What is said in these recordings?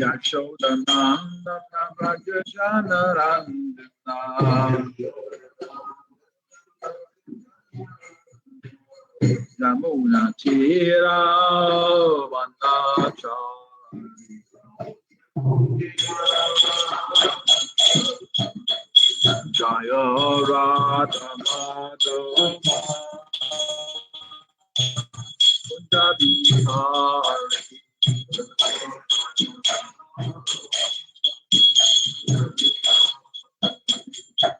Yashodananda Prabhajanarandana Yamuna Tira Vandacha Jaya Radha Madhava Kundabihari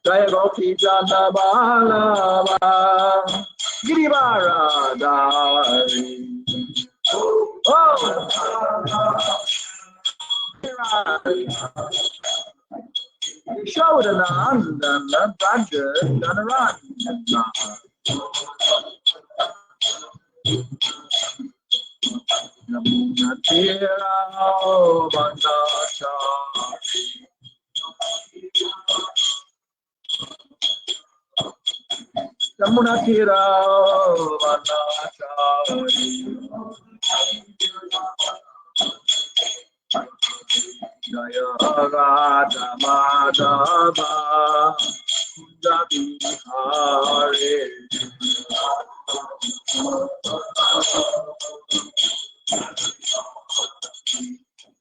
Jaya Gopi Jana Balava Girivaradari Oh Shodanandana Braja Janarandana Namuna Tira Vandachari Namuna Tira Vandachari Jaya Radha Madhava Kundabihari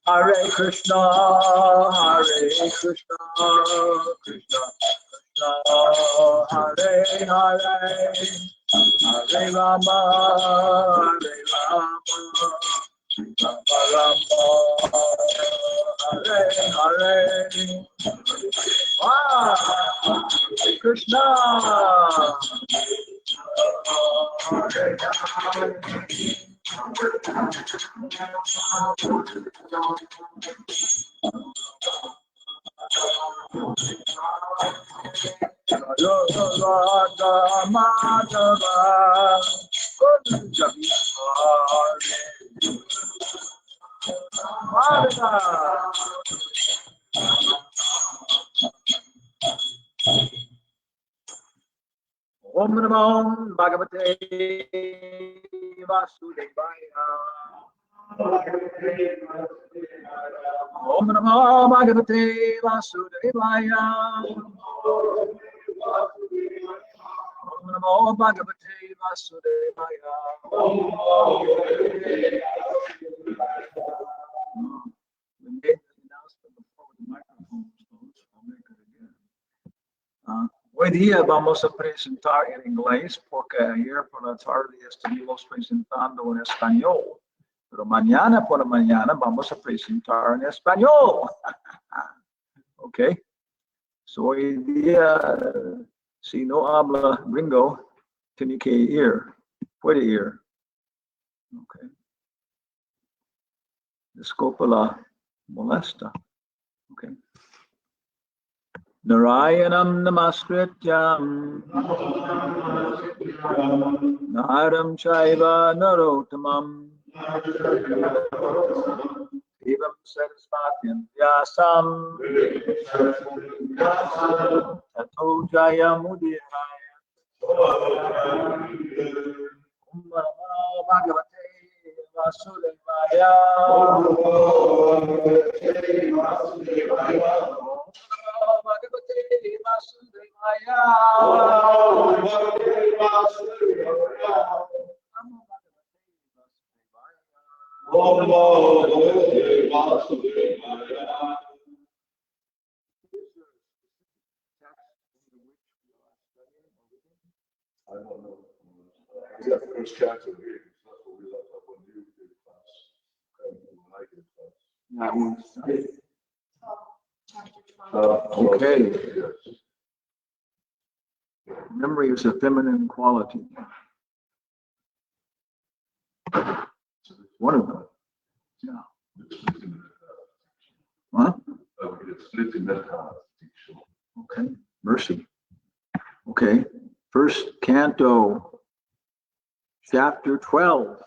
Hare Krishna, Hare Krishna, Krishna Krishna, Hare Hare, Hare Rama, Hare Rama, Rama Rama, Hare Hare. Wow, Krishna. Hare Hare. Radha Madhava Kundabihari Radha Om Namo Bhagavate Vasudevaya Om Namo Bhagavate Vasudevaya Om Namo Bhagavate Vasudevaya We made the announcement before the microphone was closed. I'll make it again. Hoy día vamos a presentar en inglés porque ayer por la tarde estuvimos presentando en español. Pero mañana por la mañana vamos a presentar en español. Ok. So hoy día, si no habla gringo, tiene que ir. Puede ir. Ok. Disculpa la molesta. Ok. Narayanam namaskrityam Naram chaiva narottamam Evam sarasvatyam vyasam Tato jayamudihaya Om Namo Bhagavate Vasudevaya Bhagavate Vasudevaya I don't know. We have first chapter here. That's what we left up on you in class. That one's Okay. Memory is a feminine quality. One of them. Yeah. Huh? Okay. Mercy. Okay. First canto, chapter 12.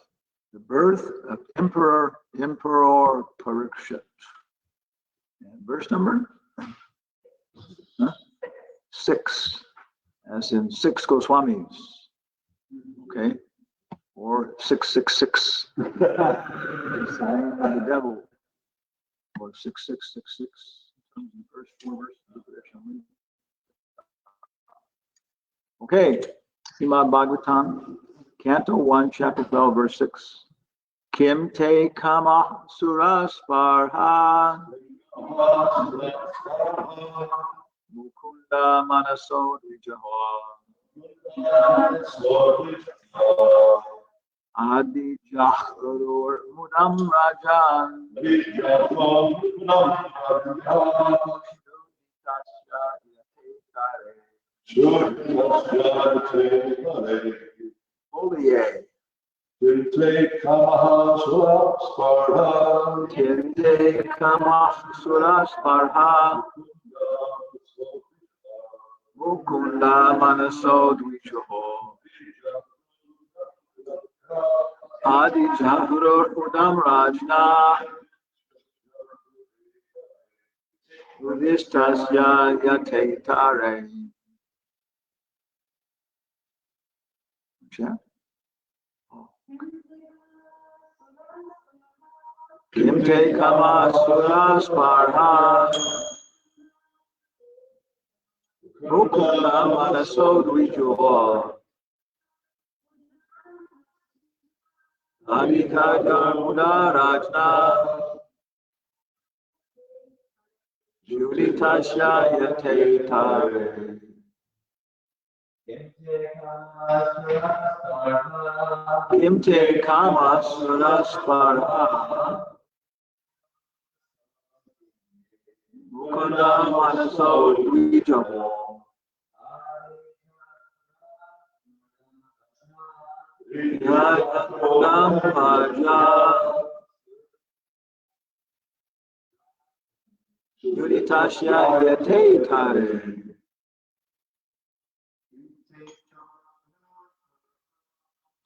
The birth of Emperor Parikshit. And verse number 6. as in 6 Goswamis, okay? Or 666, sign of the devil, or 6666, first 4 verses of the okay, Srimad Bhagavatam, Canto 1, Chapter 12, verse 6. Kim te kama surasparha mukunda manaso dvijaha adi jahkaror mudam rajan Holy Kinte kamaha surasparha. Kinte kama surasparha mukunda manaso dvijaha adi jahkaror mudam rajna Udishtasya yatetare. Kimte kama surasparha mukunda manaso dvijaha adika dharmuda rajna Juditasya yatetare. Kimte kama surasparha mukunda manaso dvijaha yadam bhaja Juditasya yatetare.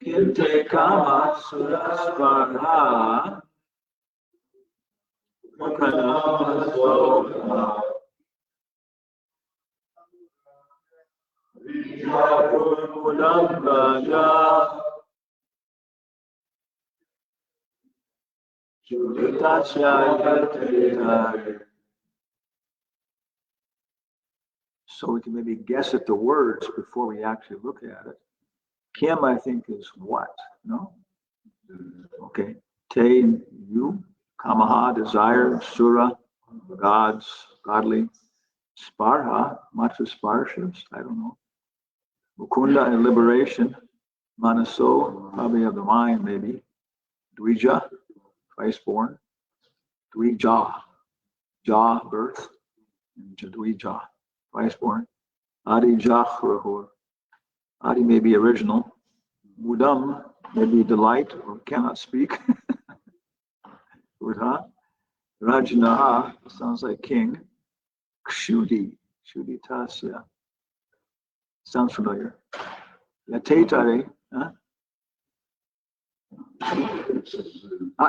Kinte kama surasparha mukunda manaso mudam raja Juditasya yatetare. So we can maybe guess at the words before we actually look at it. Kim, I think, is what? No? Okay. Te, you. Kamaha, desire. Sura, gods, godly. Sparha, matcha sparshas, I don't know. Mukunda, and liberation. Manaso, probably of the mind, maybe. Dvija, twice born. Dvija, ja, birth. Dvija, twice born. Adi Jachrahur. Adi may be original. Mudam may be delight or cannot speak. Udha. Rajna sounds like king. Kshudi. Kshudi Tasya. Sounds familiar. Yatetare. Huh?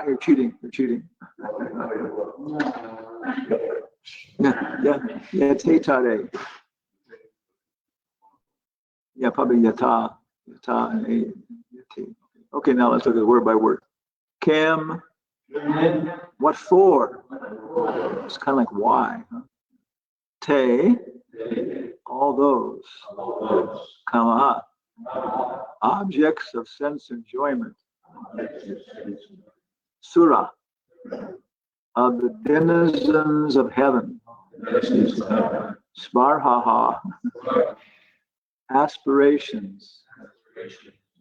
You're cheating. You're cheating. Yatetare. Yeah, probably yata. Yata and a. Okay, now let's look at word by word. Kim. What for? It's kind of like why. Huh? Te. All those. Kama. Objects of sense enjoyment. Sura. Of the denizens of heaven. Sparhaha. Aspirations.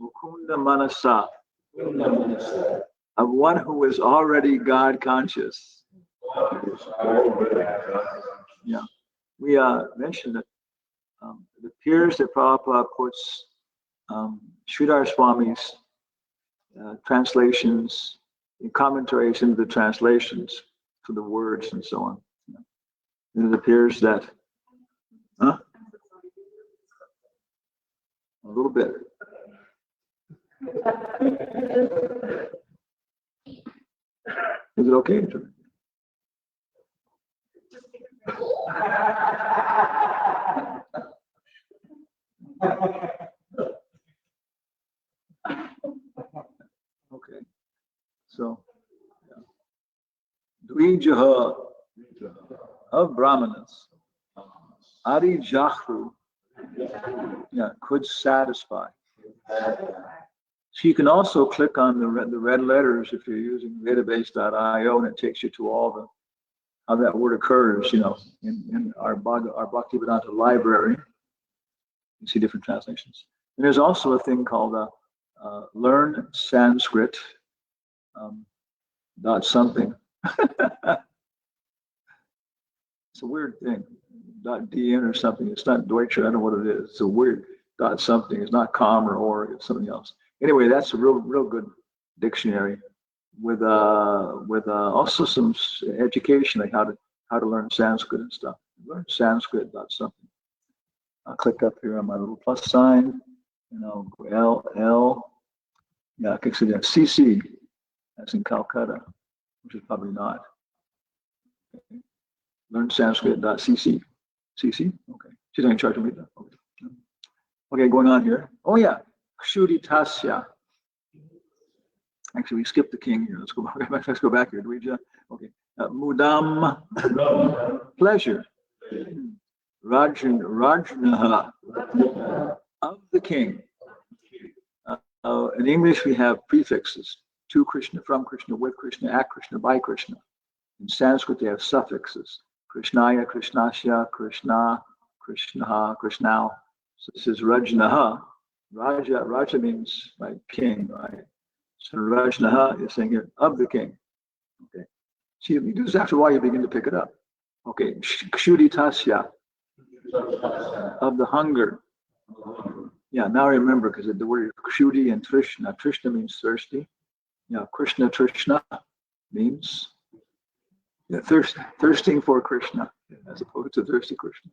Mukunda manasa. Of one who is already God conscious. Yeah. We mentioned that it appears that Prabhupada puts Sridhar Swami's translations and commentaries into the translations for the words and so on. And it appears that, a little bit. Is it okay? Adi Jahru, yeah, could satisfy. So you can also click on the red letters if you're using database.io, and it takes you to all the how that word occurs, in our Bhaktivedanta library. You see different translations. And there's also a thing called Learn Sanskrit dot something. It's a weird thing. .dn or something. It's not Deutsch. I don't know what it is. It's a weird dot something. It's not com or org. It's something else. Anyway, that's a real good dictionary with also some education, like how to learn Sanskrit and stuff. Learn Sanskrit dot something. I'll click up here on my little plus sign, and I'll go L. Yeah, I can see that CC. That's in Calcutta, which is probably not. Okay. Learn Sanskrit.cc. CC? Okay. She's not in charge of me then. Okay. Okay, going on here. Oh yeah. Kshuditasya. Actually, we skipped the king here. Let's go back here. Dvija. Okay. Mudam. Pleasure. Rajnaha. Of the king. In English, we have prefixes. To Krishna, from Krishna, with Krishna, at Krishna, by Krishna. In Sanskrit, they have suffixes. Krishnaya, Krishnasya, Krishna, Krishnaha, Krishnal. So this is Rajnaha. Raja means like king, right? So Rajnaha is saying here, of the king. Okay. See, if you do this after a while, you begin to pick it up. Okay. Kshuditasya. Of the hunger. Yeah, now I remember, because the word Kshudi and Trishna. Trishna means thirsty. Yeah, Krishna Trishna means thirsting for Krishna, as opposed to thirsty Krishna.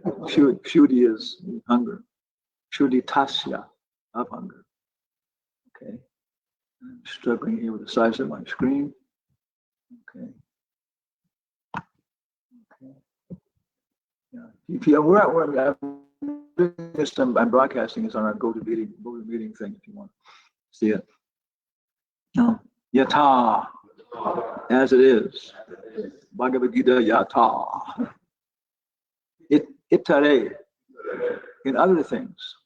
Kshudi is hunger. Kshudi tasya, of hunger. Okay. I'm struggling here with the size of my screen. Okay. Okay. Yeah. I'm broadcasting is on our GoToMeeting thing if you want to see it. No. Yata, as it is. Bhagavad Gita yata. Itare, in other things.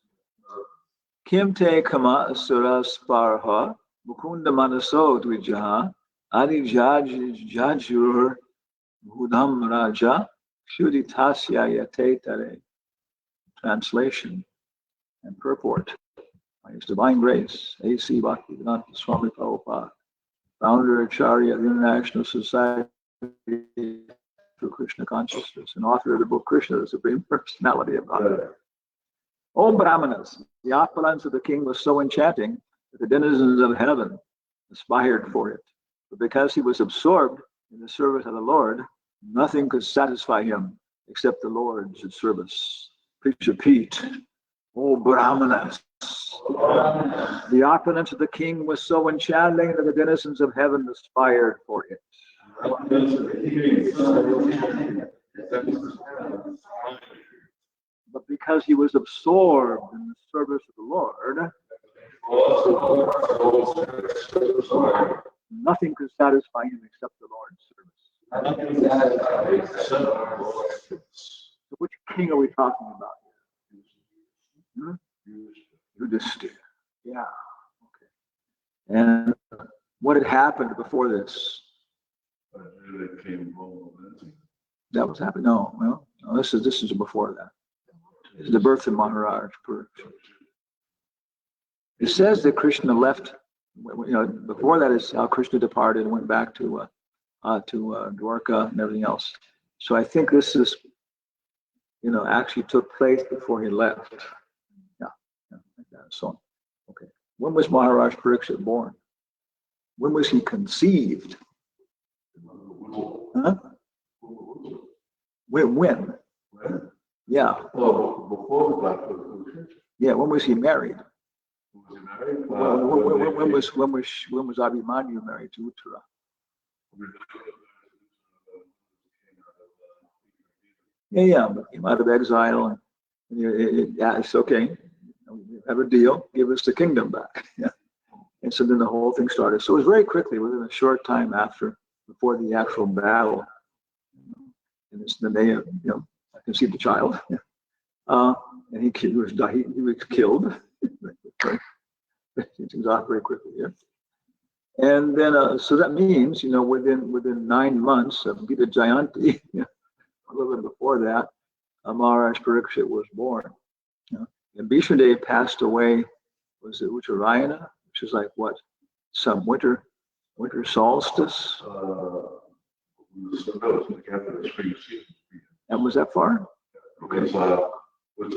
Kim te kama asura sparha, mukunda manaso dvijaha, adi jajur hudam raja, shuditasya yate tare. Translation and purport. By His Divine Grace, A.C. Bhaktivedanta Swami Prabhupada, founder Acharya of the International Society for Krishna Consciousness, and author of the book Krishna, the Supreme Personality of God. O Brahmanas, the opulence of the king was so enchanting that the denizens of heaven aspired for it. But because he was absorbed in the service of the Lord, nothing could satisfy him except the Lord's service. Please repeat. O Brahmanas, the opulence of the king was so enchanting that the denizens of heaven aspired for it. But because he was absorbed in the service of the Lord, nothing could satisfy him except the Lord's service. So which king are we talking about here? Yudhishthira. Yeah. Okay. And what had happened before this? That was happening. No, this is before that. This is the birth of Maharaj. It says that Krishna left. Before that is how Krishna departed and went back to Dwarka and everything else. So I think this is, actually took place before he left. Yeah, like that. So, okay. When was Maharaj Pariksit born? When was he conceived? Huh? When? Yeah. Yeah. When was he married? When was Abhimanyu married to Uttara? Yeah, but came out of exile, and it's okay. Have a deal. Give us the kingdom back. Yeah. And so then the whole thing started. So it was very quickly, within a short time before the actual battle. And it's the day of, I conceived a child. And he was killed. Things off very quickly here. And then, so that means, within 9 months of Gita Jayanti, a little bit before that, Maharaj Parikshit was born. And Bhishma Dev passed away, was it Uttarayana, which is like what, some winter solstice? And was that far? Okay. When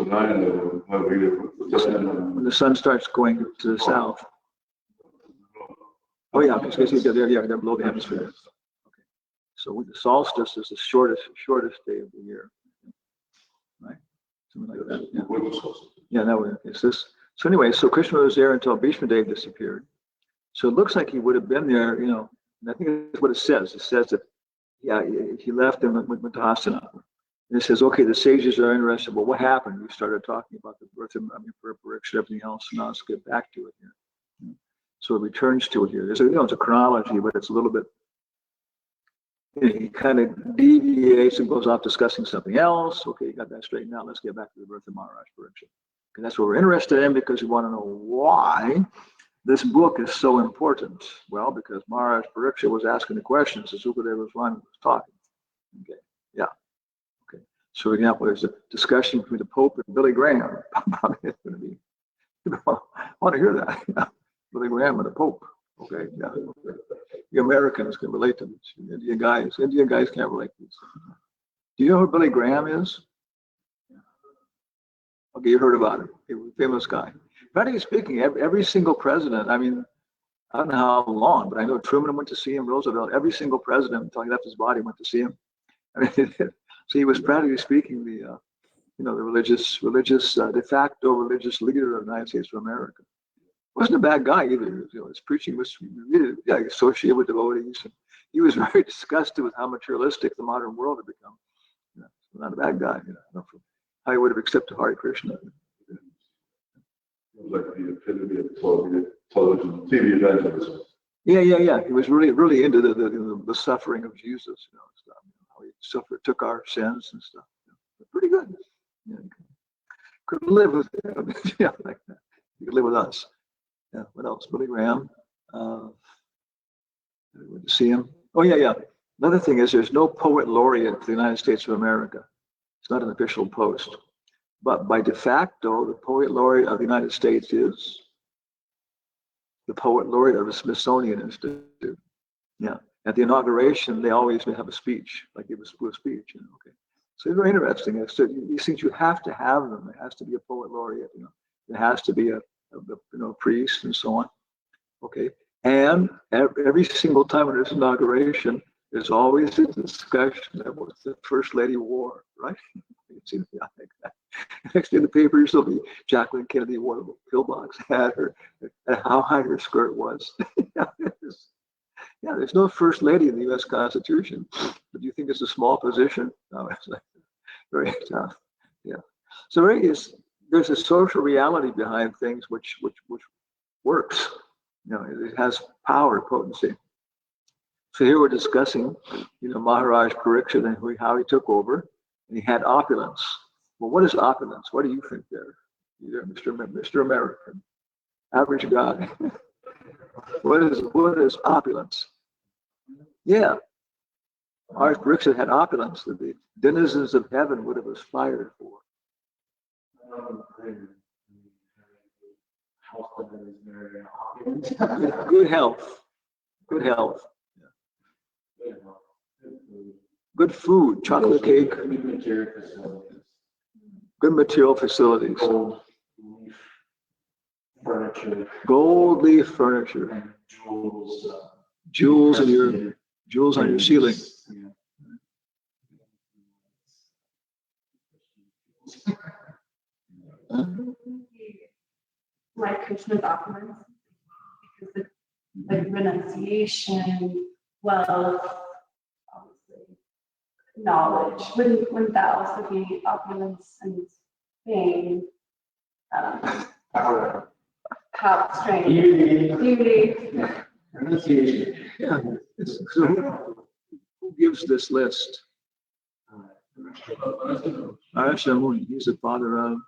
the sun starts going to the south. Oh yeah, because they're below the hemisphere. Okay. So the solstice is the shortest day of the year. Right? Something like that. Yeah, that was this. So anyway, so Krishna was there until Bhishma Dev disappeared. So it looks like he would have been there, and I think that's what it says. It says that, he left and went to Hastinapur. And it says, okay, the sages are interested. Well, what happened? We started talking about the birth of Parikshit, everything else. Now let's get back to it here. So it returns to it here. There's it's a chronology, but it's a little bit, he kind of deviates and goes off discussing something else. Okay, you got that straightened out. Let's get back to the birth of Maharaj Parikshit. And that's what we're interested in, because we want to know why this book is so important. Well, because Maharaj Parikshit was asking the questions as Sukadeva Swami was talking. Okay, yeah. Okay. So, for example, there's a discussion between the Pope and Billy Graham. It's going to be, I want to hear that. Yeah. Billy Graham and the Pope. Okay, yeah. The Americans can relate to this. Indian guys can't relate to this. Do you know who Billy Graham is? Okay, you heard about him. He was a famous guy. Practically speaking, every single president, I mean, I don't know how long, but I know Truman went to see him, Roosevelt, every single president until he left his body went to see him. I mean, so he was practically speaking the religious de facto religious leader of the United States of America. Wasn't a bad guy either. His preaching was really associated with devotees. And he was very disgusted with how materialistic the modern world had become. Not a bad guy. How he would have accepted Hare Krishna. Like the epitome of television, TV evangelism. Yeah. He was really into the suffering of Jesus, stuff. How he suffered, took our sins and stuff. Pretty good. Yeah, could live with him. Yeah, like that. You could live with us. Yeah. What else? Billy Graham. Went to see him. Oh yeah. Another thing is, there's no poet laureate for the United States of America. It's not an official post. But by de facto, the poet laureate of the United States is the poet laureate of the Smithsonian Institute. Yeah. At the inauguration, they always have a speech, like give a speech. Okay. So it's very interesting. So these things, you have to have them. There has to be a poet laureate. There has to be a priest and so on. Okay. And every single time in this inauguration, there's always a discussion of what the First Lady wore, right? You see like that. Next day in the papers, there'll be Jacqueline Kennedy wore a pillbox hat, and how high her skirt was. There's no First Lady in the U.S. Constitution. But do you think it's a small position? No, it's like very tough. Yeah. So there's a social reality behind things which works. It has power, potency. So here we're discussing, Maharaj Parikshit and how he took over, and he had opulence. Well, what is opulence? What do you think there? You're Mr. American, average guy. What is opulence? Yeah, Maharaj Parikshit had opulence that the denizens of heaven would have aspired for. Good health. Good food, chocolate cake, good material facilities, gold leaf furniture, jewels on your ceiling. Like Krishna's opulence, because the renunciation, wealth, obviously, knowledge. Wouldn't that also be opulence and fame? Power, strength, beauty. Renunciation. Yeah. So who gives this list? Muni. He's the father of.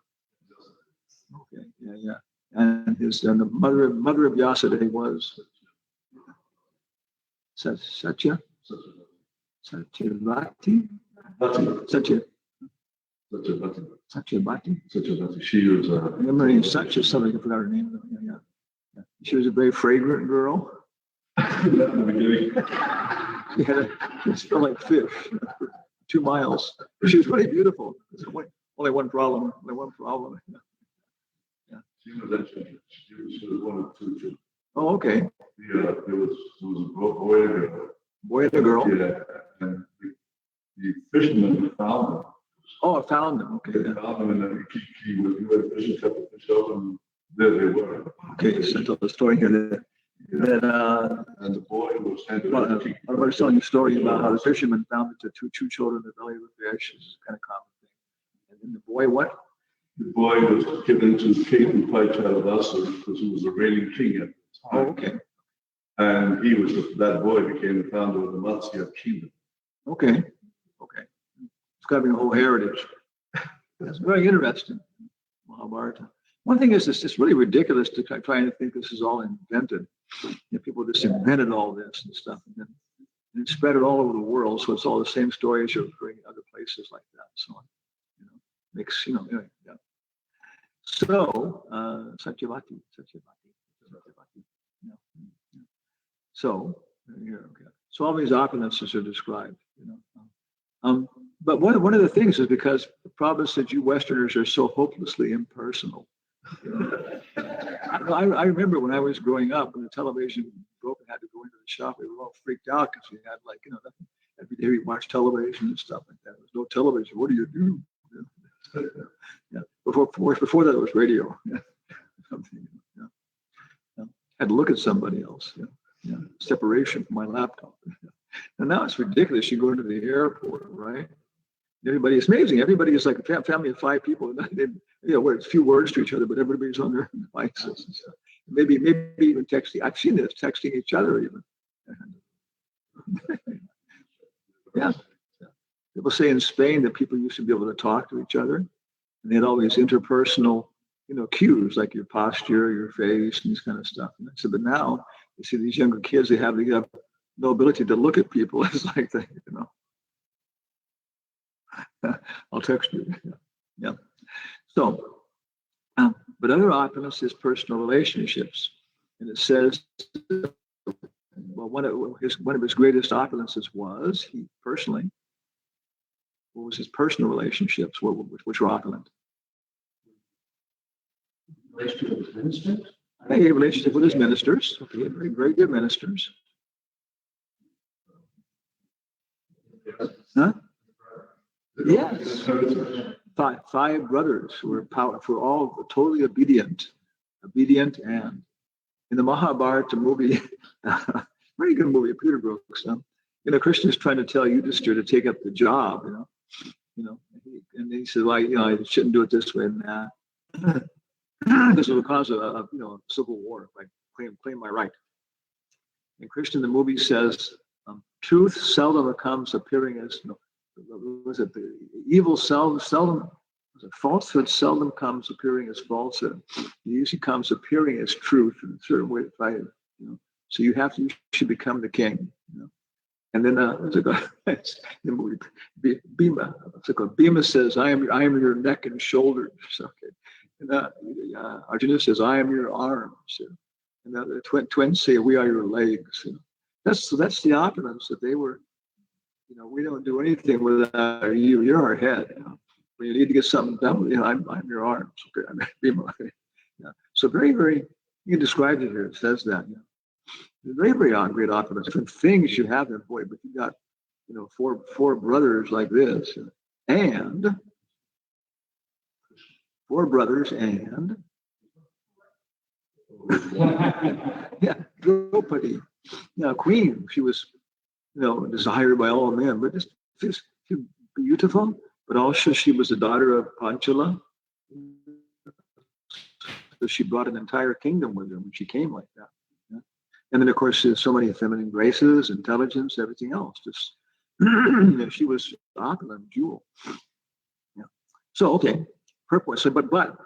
Okay, yeah. And the mother of Vyasadeva was Satyavati. Satyavati. She was. Remember, Satya something. I forgot her name. Yeah. She was a very fragrant girl. She smelled like fish for 2 miles. She was really beautiful. Only one problem. Yeah. She was one of two children. Oh, okay. Yeah, there was a boy and a girl. Boy and a girl. Yeah, and the fisherman found them. Oh, I found them. Okay. They found them, and then he went fishing, kept the fish up, and there they were. Okay, so I told the story here that and the boy was sent to I was telling you a story about how the fisherman found the two children in the belly of the fish. This is kind of common thing. And then the boy, what? The boy was given to King Paichalavasa because he was the reigning king at the time. Oh, okay. And that boy became the founder of the Matsya kingdom. Okay. It's covering a whole heritage. That's very interesting. Mahabharata. One thing is, it's just really ridiculous to try and think this is all invented. People just invented all this and stuff, and spread it all over the world. So it's all the same story as you're hearing in other places like that. So, anyway, yeah. So, Satyavati. Yeah. So, here, okay. So all these opulences are described, But one of the things is because the Prabhupada said you Westerners are so hopelessly impersonal. I remember when I was growing up, when the television broke and had to go into the shop, we were all freaked out because we had nothing. Every day we watched television and stuff like that. There was no television. What do you do? Yeah. Before that, it was radio. Yeah. Had to look at somebody else. Yeah. Separation from my laptop. And now it's ridiculous. You go into the airport, right? It's amazing. Everybody is like a family of 5 people. It's few words to each other, but everybody's on their devices and stuff. Maybe even texting. I've seen this, texting each other even. Yeah. People say in Spain that people used to be able to talk to each other, and they had all these interpersonal, cues like your posture, your face, and this kind of stuff. And I said, but now you see these younger kids, they have no ability to look at people. It's like that, I'll text you. Yeah. So, but other opulence is personal relationships, and it says, well, one of his greatest opulences was he personally. What was his personal relationships? Which were opulent? Relationship with ministers? He had a relationship with his ministers. Okay, very, very good ministers. Huh? Yes. 5 brothers who were all totally obedient, and in the Mahabharata movie, very good movie, Peter Brooks. Krishna is trying to tell Yudhishthira to take up the job, and he said, well, I shouldn't do it this way and that. This will cause a civil war if I claim my right. And Krishna in the movie says, truth seldom comes appearing as, the evil seldom, falsehood seldom comes appearing as falsehood. It usually comes appearing as truth in a certain way to fight it, So you should become the king, And then Bhima says, I am your neck and shoulders. Okay. And Arjuna says, I am your arms. And the twins say, we are your legs. That's the opulence that they were. We don't do anything without you. You're our head. When you need to get something done, I'm your arms. Okay. I'm Bhima. Yeah. So very, very. You can describe it here. It says that. Very, very great opulence. Different things you have there, boy. But you got, 4 brothers like this, and 4 brothers, and Draupadi, queen. She was, desired by all men, but just beautiful. But also, she was the daughter of Panchala. So she brought an entire kingdom with her when she came like that. And then, of course, there's so many feminine graces, intelligence, everything else. Just she was opulent jewel. Yeah. So, okay, purport. So, but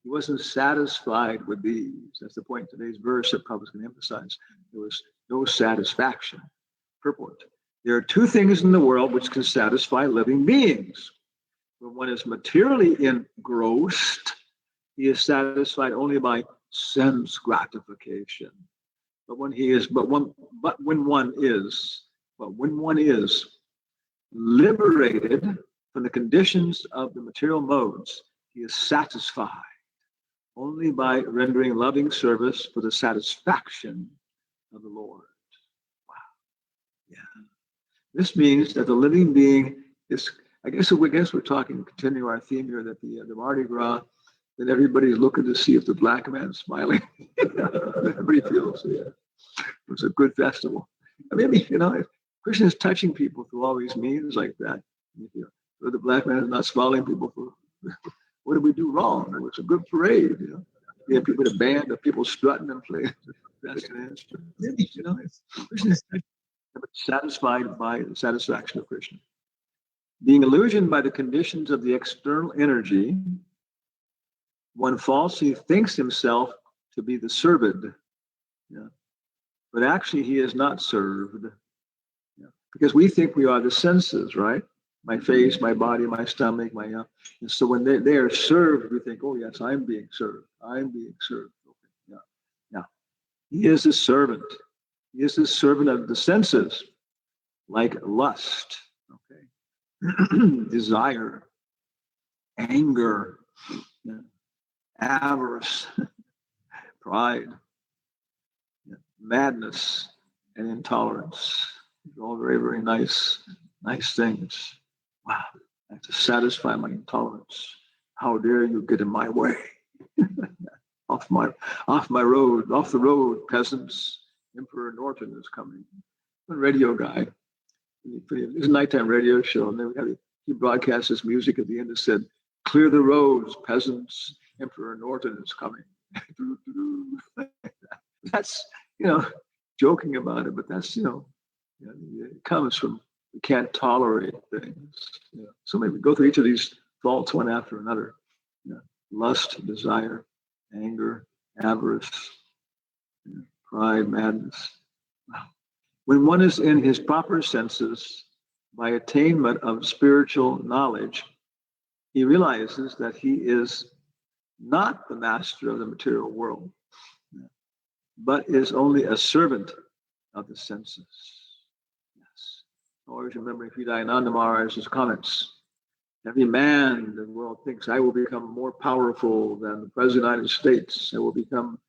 he wasn't satisfied with these. That's the point of today's verse that Prabhupada's going to emphasize. There was no satisfaction. Purport. There are two things in the world which can satisfy living beings. When one is materially engrossed, he is satisfied only by sense gratification. But when one is liberated from the conditions of the material modes, he is satisfied only by rendering loving service for the satisfaction of the Lord. Wow. Yeah. This means that the living being is, I guess we're continue our theme here, that the Mardi Gras, that everybody's looking to see if the black man's smiling. Everybody feels, yeah, it was a good festival. I mean, if Krishna is touching people through all these means like that, if the black man is not smiling people, what did we do wrong? It was a good parade. We had people in a band of people strutting and playing. Maybe, Krishna is satisfied by the satisfaction of Krishna. Being illusioned by the conditions of the external energy, one falsely thinks himself to be the served, but actually he is not served, because we think we are the senses, right? My face, my body, my stomach, and so when they are served, we think, oh yes, I'm being served. I'm being served. Okay. Yeah. He is a servant. He is the servant of the senses, like lust, desire, anger, avarice, pride, madness, and intolerance. These are all very, very nice things. Wow, I have to satisfy my intolerance. How dare you get in my way? off the road, peasants. Emperor Norton is coming. A radio guy. It was a nighttime radio show, and he broadcast this music at the end that said, "Clear the roads, peasants. Emperor Norton is coming." That's, joking about it, but that's, it comes from, we can't tolerate things. So maybe go through each of these faults one after another. Lust, desire, anger, avarice, pride, madness. Wow. When one is in his proper senses, by attainment of spiritual knowledge, he realizes that he is not the master of the material world, but is only a servant of the senses. Yes. Always remember Hridayananda Maharaj's comments. Every man in the world thinks, I will become more powerful than the President of the United States. I will become,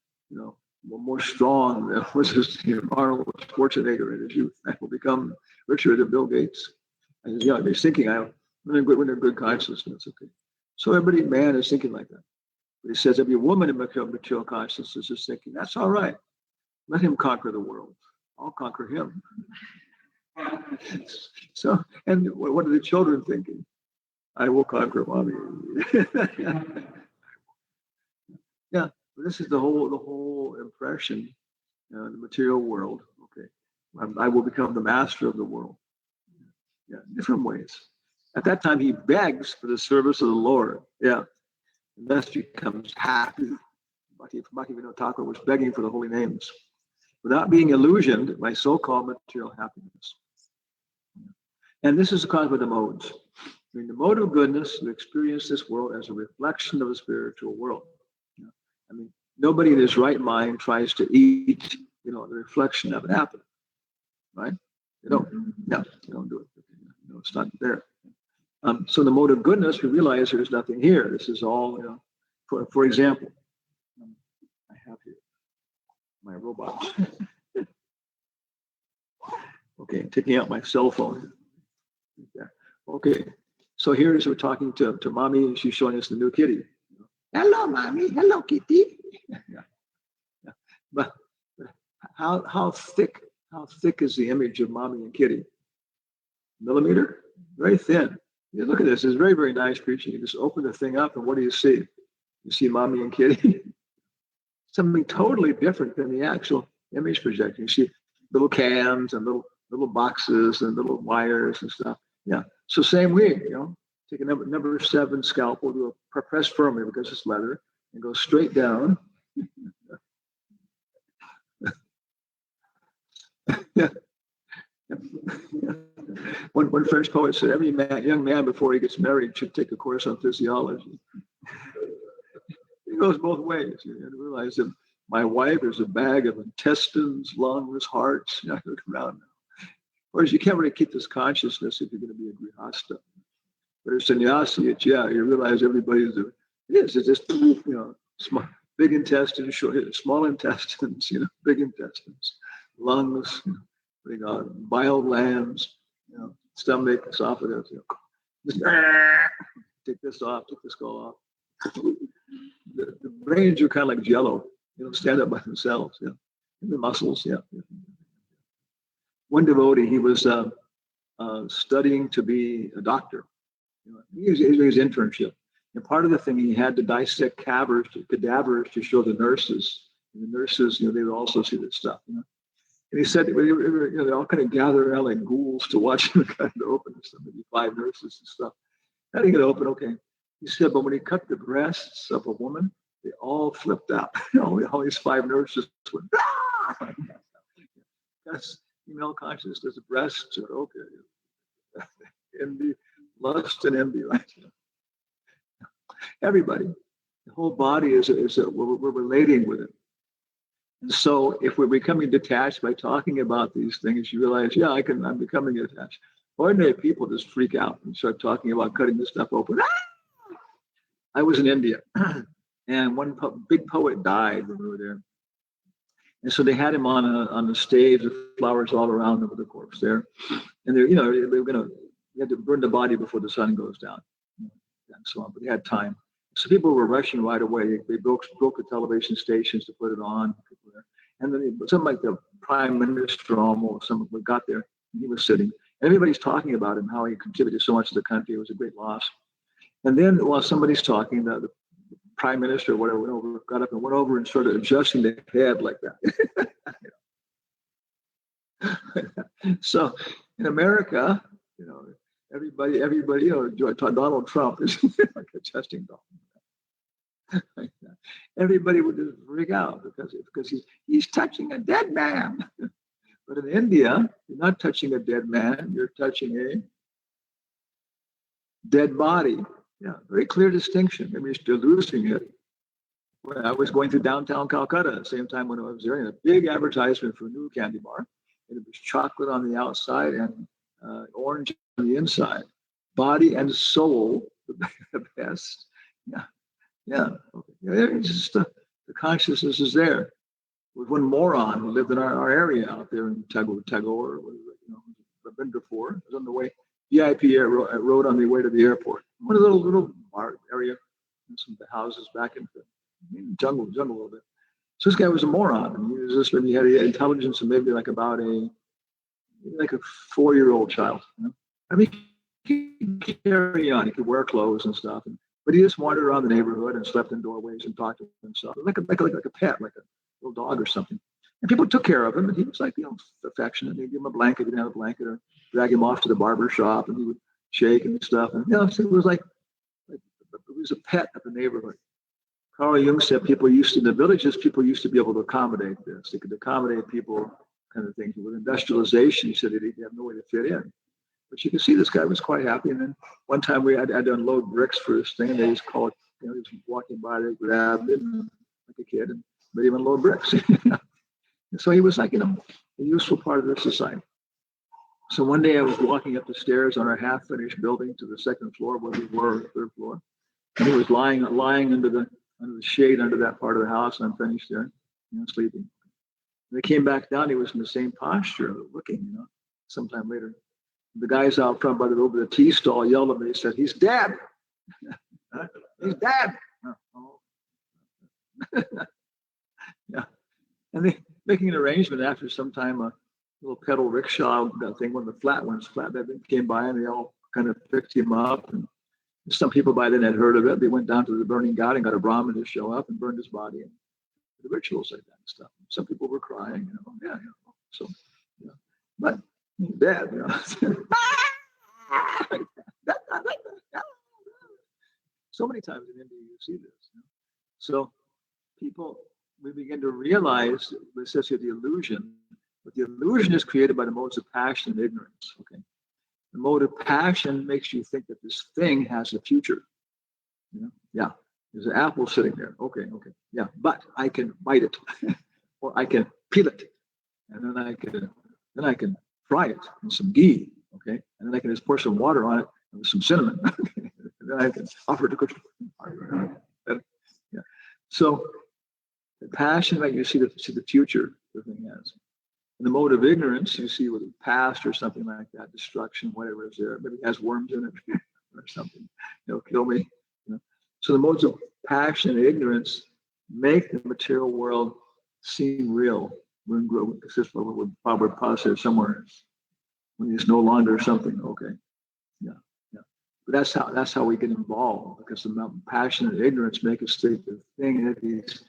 more strong than Arnold Schwarzenegger in his youth. I will become richer than Bill Gates. And they're thinking, I'm in good consciousness. Okay. So every man is thinking like that. But he says every woman in material consciousness is thinking, that's all right. Let him conquer the world. I'll conquer him. So, and what are the children thinking? I will conquer mommy. Yeah, this is the whole impression in the material world. Okay, I will become the master of the world. Yeah, different ways. At that time, he begs for the service of the Lord. Yeah, and thus becomes happy. Bhaktivinoda Thakur was begging for the holy names without being illusioned by so-called material happiness. And this is the cause of the modes. In the mode of goodness, you experience this world as a reflection of the spiritual world. Nobody in his right mind tries to eat, the reflection of it happen, right? They don't do it. It's not there. So in the mode of goodness, we realize there's nothing here. This is all, for example, I have here my robot. Okay, taking out my cell phone. Okay, so here's we're talking to mommy, and she's showing us the new kitty. Hello, mommy. Hello, kitty. Yeah. But how thick is the image of mommy and kitty? Millimeter? Very thin. You look at this. It's very, very nice creature. You just open the thing up, and what do you see? You see mommy and kitty. Something totally different than the actual image projection. You see little cams and little boxes and little wires and stuff. Yeah. So same week, take a number 7 scalpel, do a press firmly because it's leather, and go straight down. Yeah. One French poet said, every young man before he gets married should take a course on physiology. It goes both ways. You realize that my wife is a bag of intestines, lungs, hearts. Look around now. Whereas you can't really keep this consciousness if you're going to be a grihasta. But as sannyasi, you realize everybody's it's just small, big intestines, small intestines, big intestines, lungs, bile glands, stomach, esophagus. Take this off, take the skull off. The brains are kind of like jello. They don't stand up by themselves. And the muscles. One devotee, he was studying to be a doctor. He was doing his internship. And part of the thing, he had to dissect cadavers to show the nurses. And the nurses, they would also see this stuff. And he said, they all kind of gather around like ghouls to watch him kind of open this stuff, maybe 5 nurses and stuff. How do you get it open? Okay. He said, but when he cut the breasts of a woman, they all flipped out. All these 5 nurses went, ah! That's female consciousness. There's a breast. Okay. Envy, lust, and envy, right? Everybody. The whole body we're relating with it. And so if we're becoming detached by talking about these things, you realize, I'm becoming attached. Ordinary people just freak out and start talking about cutting this stuff open. Ah! I was in India, and one big poet died when we were there. And so they had him on the stage with flowers all around him with the corpse there. And they had to burn the body before the sun goes down, and so on. But they had time. So people were rushing right away. They broke the television stations to put it on. And then something like the prime minister almost, someone got there, and he was sitting. And everybody's talking about him, how he contributed so much to the country. It was a great loss. And then while somebody's talking, the prime minister or whatever got up and went over and started adjusting the head like that. So in America, everybody, Donald Trump is like adjusting Donald. Like that. Everybody would just freak out because he's touching a dead man. But in India, you're not touching a dead man, you're touching a dead body. Yeah, very clear distinction. Maybe you're still losing it. When I was going through downtown Calcutta at the same time when I was there, and a big advertisement for a new candy bar. And it was chocolate on the outside and orange on the inside. Body and soul, the best. Yeah. Okay. It's just the consciousness is there. With one moron who lived in our area out there in Tagore, I've been before. I was on the way, VIP road on the way to the airport. One of the little bar area, some of the houses back in the jungle a little bit. So this guy was a moron. And he had intelligence of maybe like about a 4-year-old child. I mean, he could carry on. He could wear clothes and stuff. But he just wandered around the neighborhood and slept in doorways and talked to himself, like a pet, like a little dog or something. And people took care of him, and he was like, affectionate. They'd give him a blanket, he didn't have a blanket, or drag him off to the barber shop, and he would shake and stuff. And so it was like it was a pet of the neighborhood. Carl Jung said people used to be able to accommodate this. They could accommodate people, kind of things. With industrialization, he said they have no way to fit in. But you can see this guy was quite happy. And then one time we had to unload bricks for this thing, and they just called it, he was walking by, they grabbed it like a kid and made him unload bricks. And so he was like, a useful part of the society. So one day I was walking up the stairs on our half-finished building to the 2nd floor where we were, 3rd floor. And he was lying under the shade under that part of the house, and I'm finished there, sleeping. And they came back down. He was in the same posture, looking, sometime later. The guys out front over the tea stall yelled at me. He said, "He's dead. He's dead." Yeah. And they making an arrangement after some time, a little pedal rickshaw thing, one of the flatbed came by, and they all kind of picked him up. And some people by then had heard of it. They went down to the burning god and got a Brahmin to show up and burned his body, and the rituals like that and stuff. Some people were crying, So, but dead, So many times in India you see this. So people, we begin to realize the necessity of the illusion, but the illusion is created by the modes of passion and ignorance. Okay, the mode of passion makes you think that this thing has a future. Yeah, there's an apple sitting there. Okay, yeah, but I can bite it, or I can peel it, and then I can fry it in some ghee. Okay, and then I can just pour some water on it with some cinnamon. And then I can offer it to Krishna. Yeah. So the passion that you see the future the thing has. In the mode of ignorance, you see with the past or something like that, destruction, whatever is there. Maybe it has worms in it or something. Kill me. So the modes of passion and ignorance make the material world seem real. We're in growth. This is what we're probably process somewhere when it's no longer something. Okay. Yeah. But that's how we get involved, because the passion and ignorance make us think the thing that these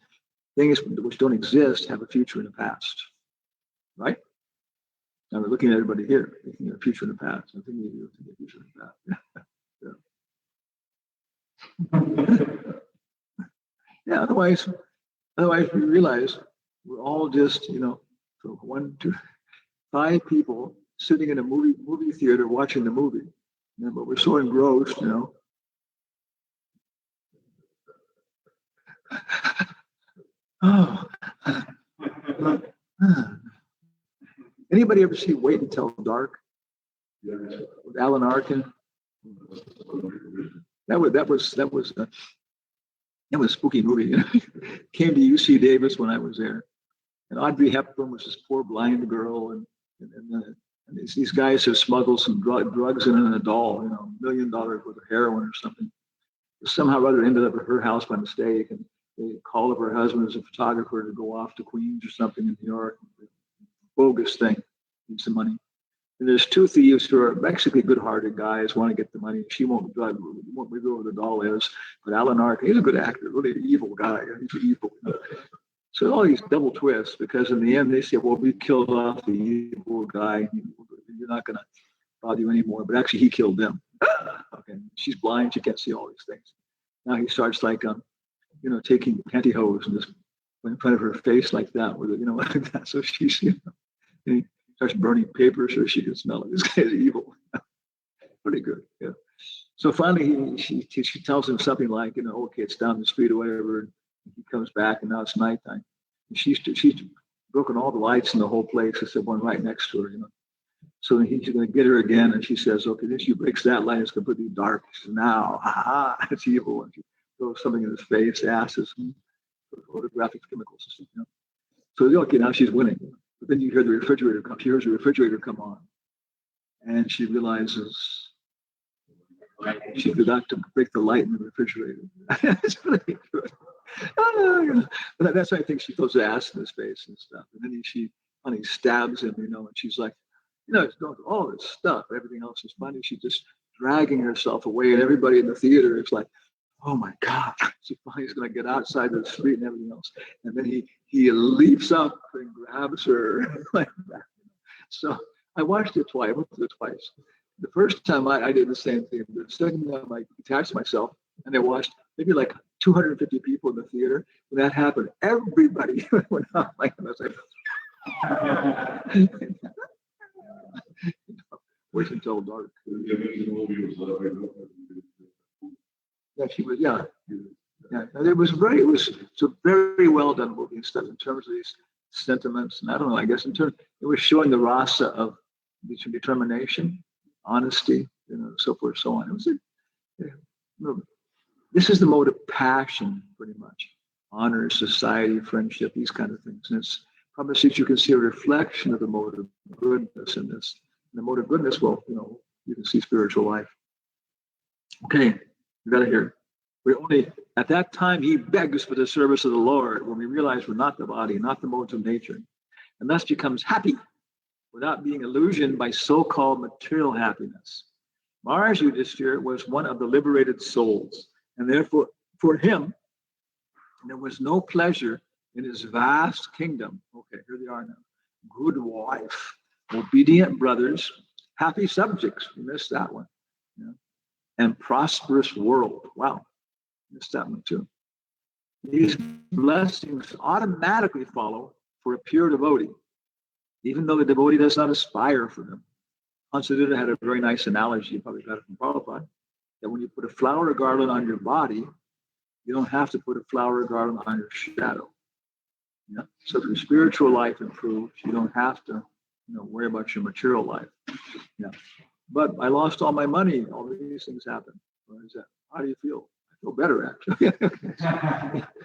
things which don't exist have a future in the past. Right? Now we're looking at everybody here, thinking of a future in the past. I think you think of a future in the past. Yeah, otherwise we realize we're all just, so 1, 2, 5 people sitting in a movie theater watching the movie. But we're so engrossed, Oh. Anybody ever see Wait Until Dark? With Alan Arkin? That was a spooky movie. Came to UC Davis when I was there, and Audrey Hepburn was this poor blind girl, and these guys have smuggled some drugs in a doll, $1 million worth of heroin or something. Somehow or other ended up at her house by mistake, and they called up her husband as a photographer to go off to Queens or something in New York. Bogus thing, need some money. And there's 2 thieves who are basically good-hearted guys, want to get the money. She won't reveal who the doll is, but Alan Arkin, he's a good actor, really an evil guy. He's evil. So all these double twists, because in the end they say, well, we killed off the evil guy. You're not going to bother you anymore. But actually he killed them. Okay, she's blind. She can't see all these things. Now he starts taking pantyhose and just in front of her face like that, with like that. So she's, and he starts burning paper so she can smell it. This guy's evil. Pretty good. Yeah. So finally she tells him something like, okay, it's down the street or whatever. And he comes back and now it's nighttime. And she's broken all the lights in the whole place except one right next to her, So he's going to get her again, and she says, okay, then she breaks that light, it's completely dark. She says, now, it's evil. And she throws something in his face, acids, photographic chemicals. So okay, now she's winning. But then you hear the refrigerator come. She hears the refrigerator come on. And she realizes she forgot to break the light in the refrigerator. It's really good. But that's why I think she throws the acid in his face and stuff. And then she stabs him, and she's like, it's going through all this stuff. Everything else is funny. She's just dragging herself away, and everybody in the theater is like, oh my God, she finally is going to get outside of the street and everything else. And then he leaps up and grabs her like that. So I watched it twice. I went through it twice. The first time I did the same thing. The second time I detached myself and I watched maybe like 250 people in the theater. When that happened, everybody went out like that. I was like, Wait Until Dark. Yeah, she was. Yeah. It was a very well done movie and stuff in terms of these sentiments. And I don't know. I guess it was showing the rasa of determination, honesty, so forth, so on. It was this is the mode of passion, pretty much. Honor, society, friendship, these kind of things. And it's probably that you can see a reflection of the mode of goodness in this. And the mode of goodness, well, you can see spiritual life. Okay, you got to hear. At that time, he begs for the service of the Lord when we realize we're not the body, not the modes of nature, and thus becomes happy without being illusioned by so-called material happiness. Mars Yudhishthira was one of the liberated souls, and therefore, for him, there was no pleasure in his vast kingdom. Okay, here they are now. Good wife, obedient brothers, happy subjects. We missed that one. and prosperous world. Wow, missed that one too. These blessings automatically follow for a pure devotee, even though the devotee does not aspire for them. Hansadutta had a very nice analogy, you probably got it from Prabhupada, that when you put a flower garland on your body, you don't have to put a flower garland on your shadow. Yeah. So if your spiritual life improves, you don't have to, worry about your material life. Yeah. But I lost all my money. All these things happen. What is that? How do you feel? I feel better, actually.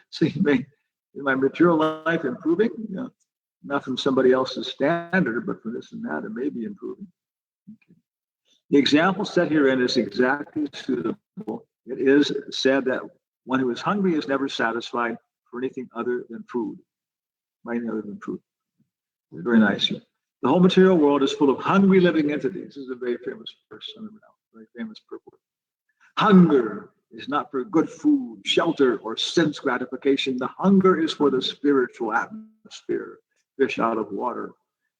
So my material life improving? Yeah. Not from somebody else's standard, but from this and that, it may be improving. Okay. The example set herein is exactly suitable. It is said that one who is hungry is never satisfied for anything other than food. By anything other than food. Very nice. The whole material world is full of hungry living entities. This is a very famous verse. I remember now. Very famous purport. Hunger is not for good food, shelter, or sense gratification. The hunger is for the spiritual atmosphere, fish out of water.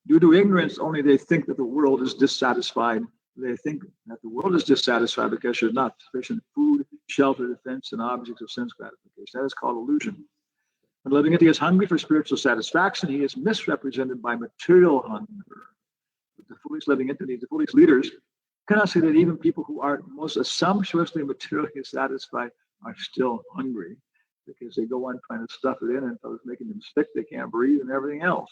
Due to ignorance, only they think that the world is dissatisfied. They think that the world is dissatisfied because there's not sufficient food, shelter, defense, and objects of sense gratification. That is called illusion. When living entity is hungry for spiritual satisfaction, he is misrepresented by material hunger. The foolish living entities, the foolish leaders, cannot see that even people who are most sumptuously materially satisfied are still hungry, because they go on trying to stuff it in until it's making them sick, they can't breathe, and everything else.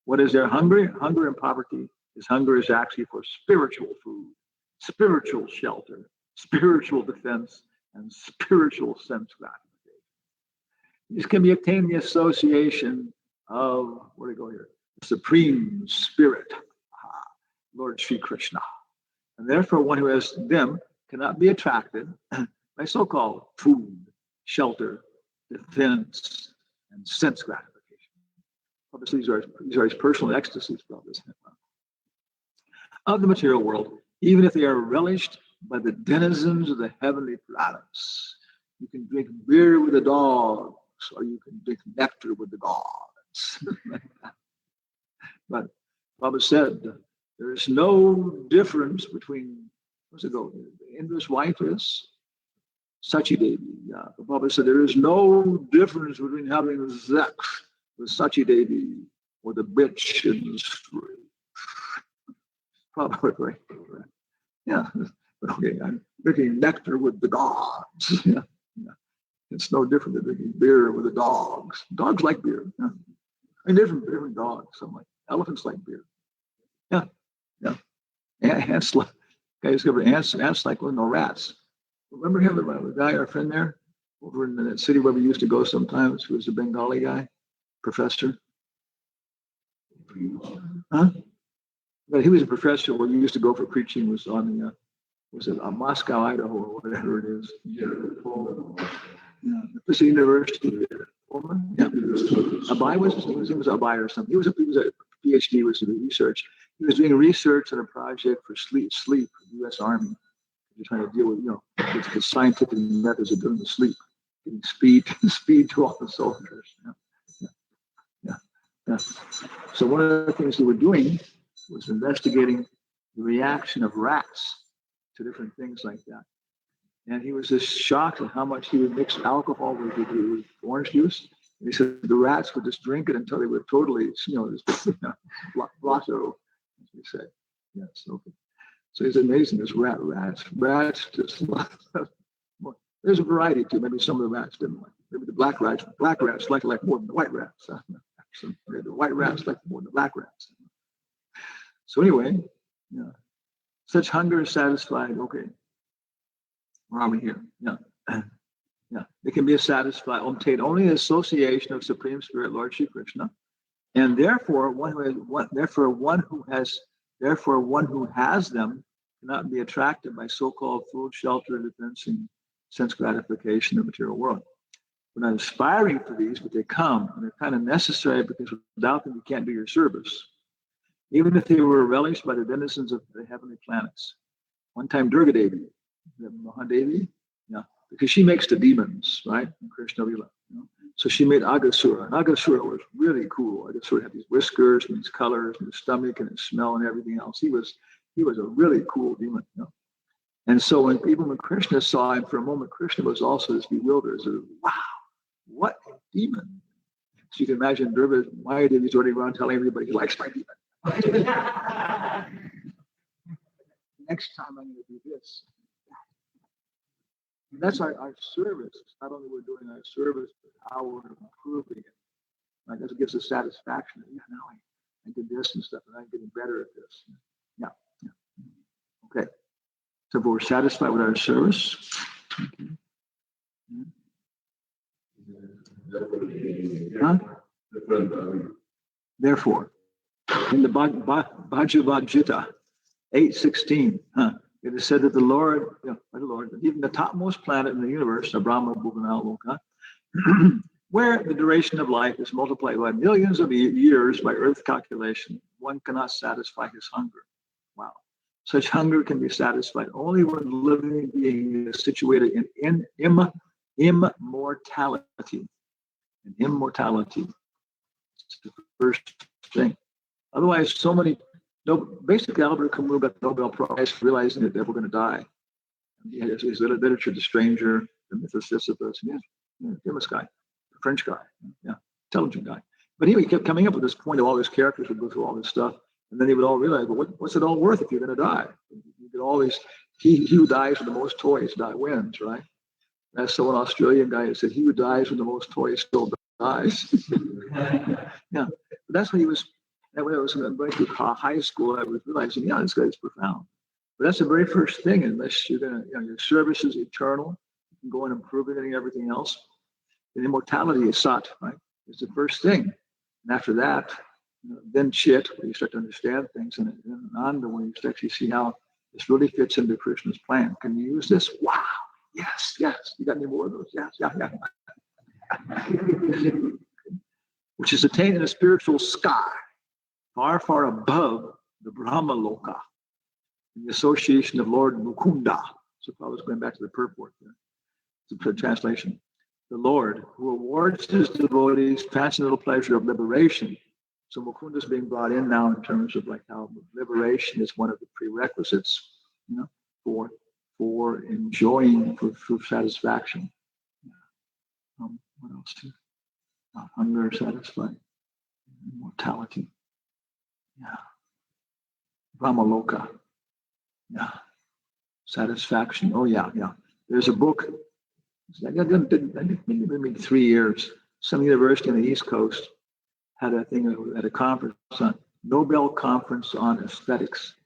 What is their hunger? Hunger and poverty. His hunger is actually for spiritual food, spiritual shelter, spiritual defense, and spiritual sense gratification. These can be obtained in the association of, where do we go here? The Supreme Spirit, Lord Sri Krishna. And therefore, one who has them cannot be attracted by so-called food, shelter, defense, and sense gratification. Obviously, these are his personal ecstasies about this. Of the material world, even if they are relished by the denizens of the heavenly planets. You can drink beer with the dogs, or you can drink nectar with the gods. But Baba said, there is no difference between, what's it go? Indra's wife is Sachi Devi. Yeah. Baba said, there is no difference between having sex with Sachi Devi or the bitch in the street. Probably. Yeah. Okay, I'm drinking nectar with the gods. Yeah. Yeah. It's no different than drinking beer with the dogs. Dogs like beer. Yeah. I mean, different dogs. Some like elephants like beer. Yeah. Yeah. Ants like, guy discovered ants like no rats. Remember him, the guy, our friend there, over in that city where we used to go sometimes, who was a Bengali guy, professor? Huh? But he was a professor where you used to go for preaching, was on the, was it Moscow, Idaho, or whatever it is. Yeah, the university there. Yeah. Abai was Abai or something. He was a PhD, was doing research. He was doing research on a project for sleep, the U.S. Army. They're trying to deal with, with the scientific methods of doing the sleep, getting speed to all the soldiers. Yeah. So one of the things they were doing was investigating the reaction of rats to different things like that. And he was just shocked at how much he would mix alcohol with orange juice. And he said the rats would just drink it until they were totally, blotto, as we say. Yes, okay. So it's amazing. There's rats just there's a variety too. Maybe some of the rats didn't like. Maybe the black rats like more than the white rats. So maybe the white rats like more than the black rats. So anyway, such hunger is satisfied. Okay, where are we here? Yeah. It can be obtained only in the association of Supreme Spirit, Lord Shri Krishna, and therefore one who has them cannot be attracted by so-called food, shelter, defense, and sense gratification of the material world. We're not aspiring for these, but they come, and they're kind of necessary because without them you can't do your service. Even if they were relished by the denizens of the heavenly planets. One time Durga Devi, Mahadevi, because she makes the demons, right? In Krishna Lila. So she made Agasura, and Agasura was really cool. Agasura had these whiskers and these colors and his stomach and his smell and everything else. He was a really cool demon. And so even when Krishna saw him for a moment, Krishna was also as bewildered. So, wow, what a demon. So you can imagine Maya Devi's running around telling everybody he likes my demon. Next time I'm going to do this. And that's our service. Not only we're doing our service, but how we're improving it. Like that gives us satisfaction. Yeah, now I did this and stuff, and I'm getting better at this. Yeah. Okay. So we're satisfied with our service. Huh? Therefore, in the Bhagavad Gita 8:16, it is said that the Lord, even the topmost planet in the universe, the Brahma Bhuvanaloka, where the duration of life is multiplied by millions of years by Earth calculation, one cannot satisfy his hunger. Wow. Such hunger can be satisfied only when the living being is situated in immortality. And immortality is the first thing. Otherwise, basically Albert Camus got the Nobel Prize for realizing that they were going to die. His literature, The Stranger, The Myth of Sisyphus, famous guy, a French guy, intelligent guy. But he kept coming up with this point of all these characters would go through all this stuff, and then they would all realize, well, what's it all worth if you're going to die? You get all these. He who dies with the most toys wins, right? That's so an Australian guy that said, he who dies with the most toys still dies. Yeah, but that's when he was. When I was going through high school, I was realizing, this guy's profound. But that's the very first thing. Unless you're going to, your service is eternal, you can go on improving and everything else. And immortality is sat, right? It's the first thing. And after that, then chit, where you start to understand things, and then on to when you start to see how this really fits into Krishna's plan. Can you use this? Wow. Yes. You got any more of those? Yeah. Which is attained in a spiritual sky, far, far above the Brahma Loka, in the association of Lord Mukunda. So if I was going back to the purport there, the translation. The Lord, who awards his devotees transcendental pleasure of liberation. So Mukunda is being brought in now in terms of like how liberation is one of the prerequisites, for enjoying, for satisfaction. What else? Hunger, satisfied, immortality. Brahmaloka. Satisfaction. Oh, yeah. There's a book. I think maybe 3 years. Some university on the East Coast had a thing at a conference on Nobel Conference on Aesthetics.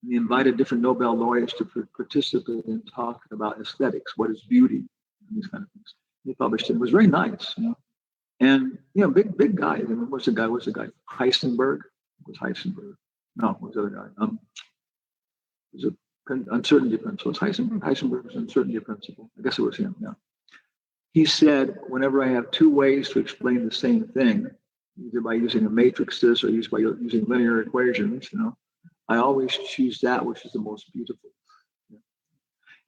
And they invited different Nobel laureates to participate in talking about aesthetics, what is beauty, and these kind of things. They published it. It was very nice, And big guy. I mean, what's the guy? Heisenberg. Was Heisenberg? No, what was the other guy? It was an uncertainty principle. It's Heisenberg's uncertainty principle. I guess it was him. Yeah. He said, whenever I have two ways to explain the same thing, either by using a matrices or by using linear equations, I always choose that which is the most beautiful.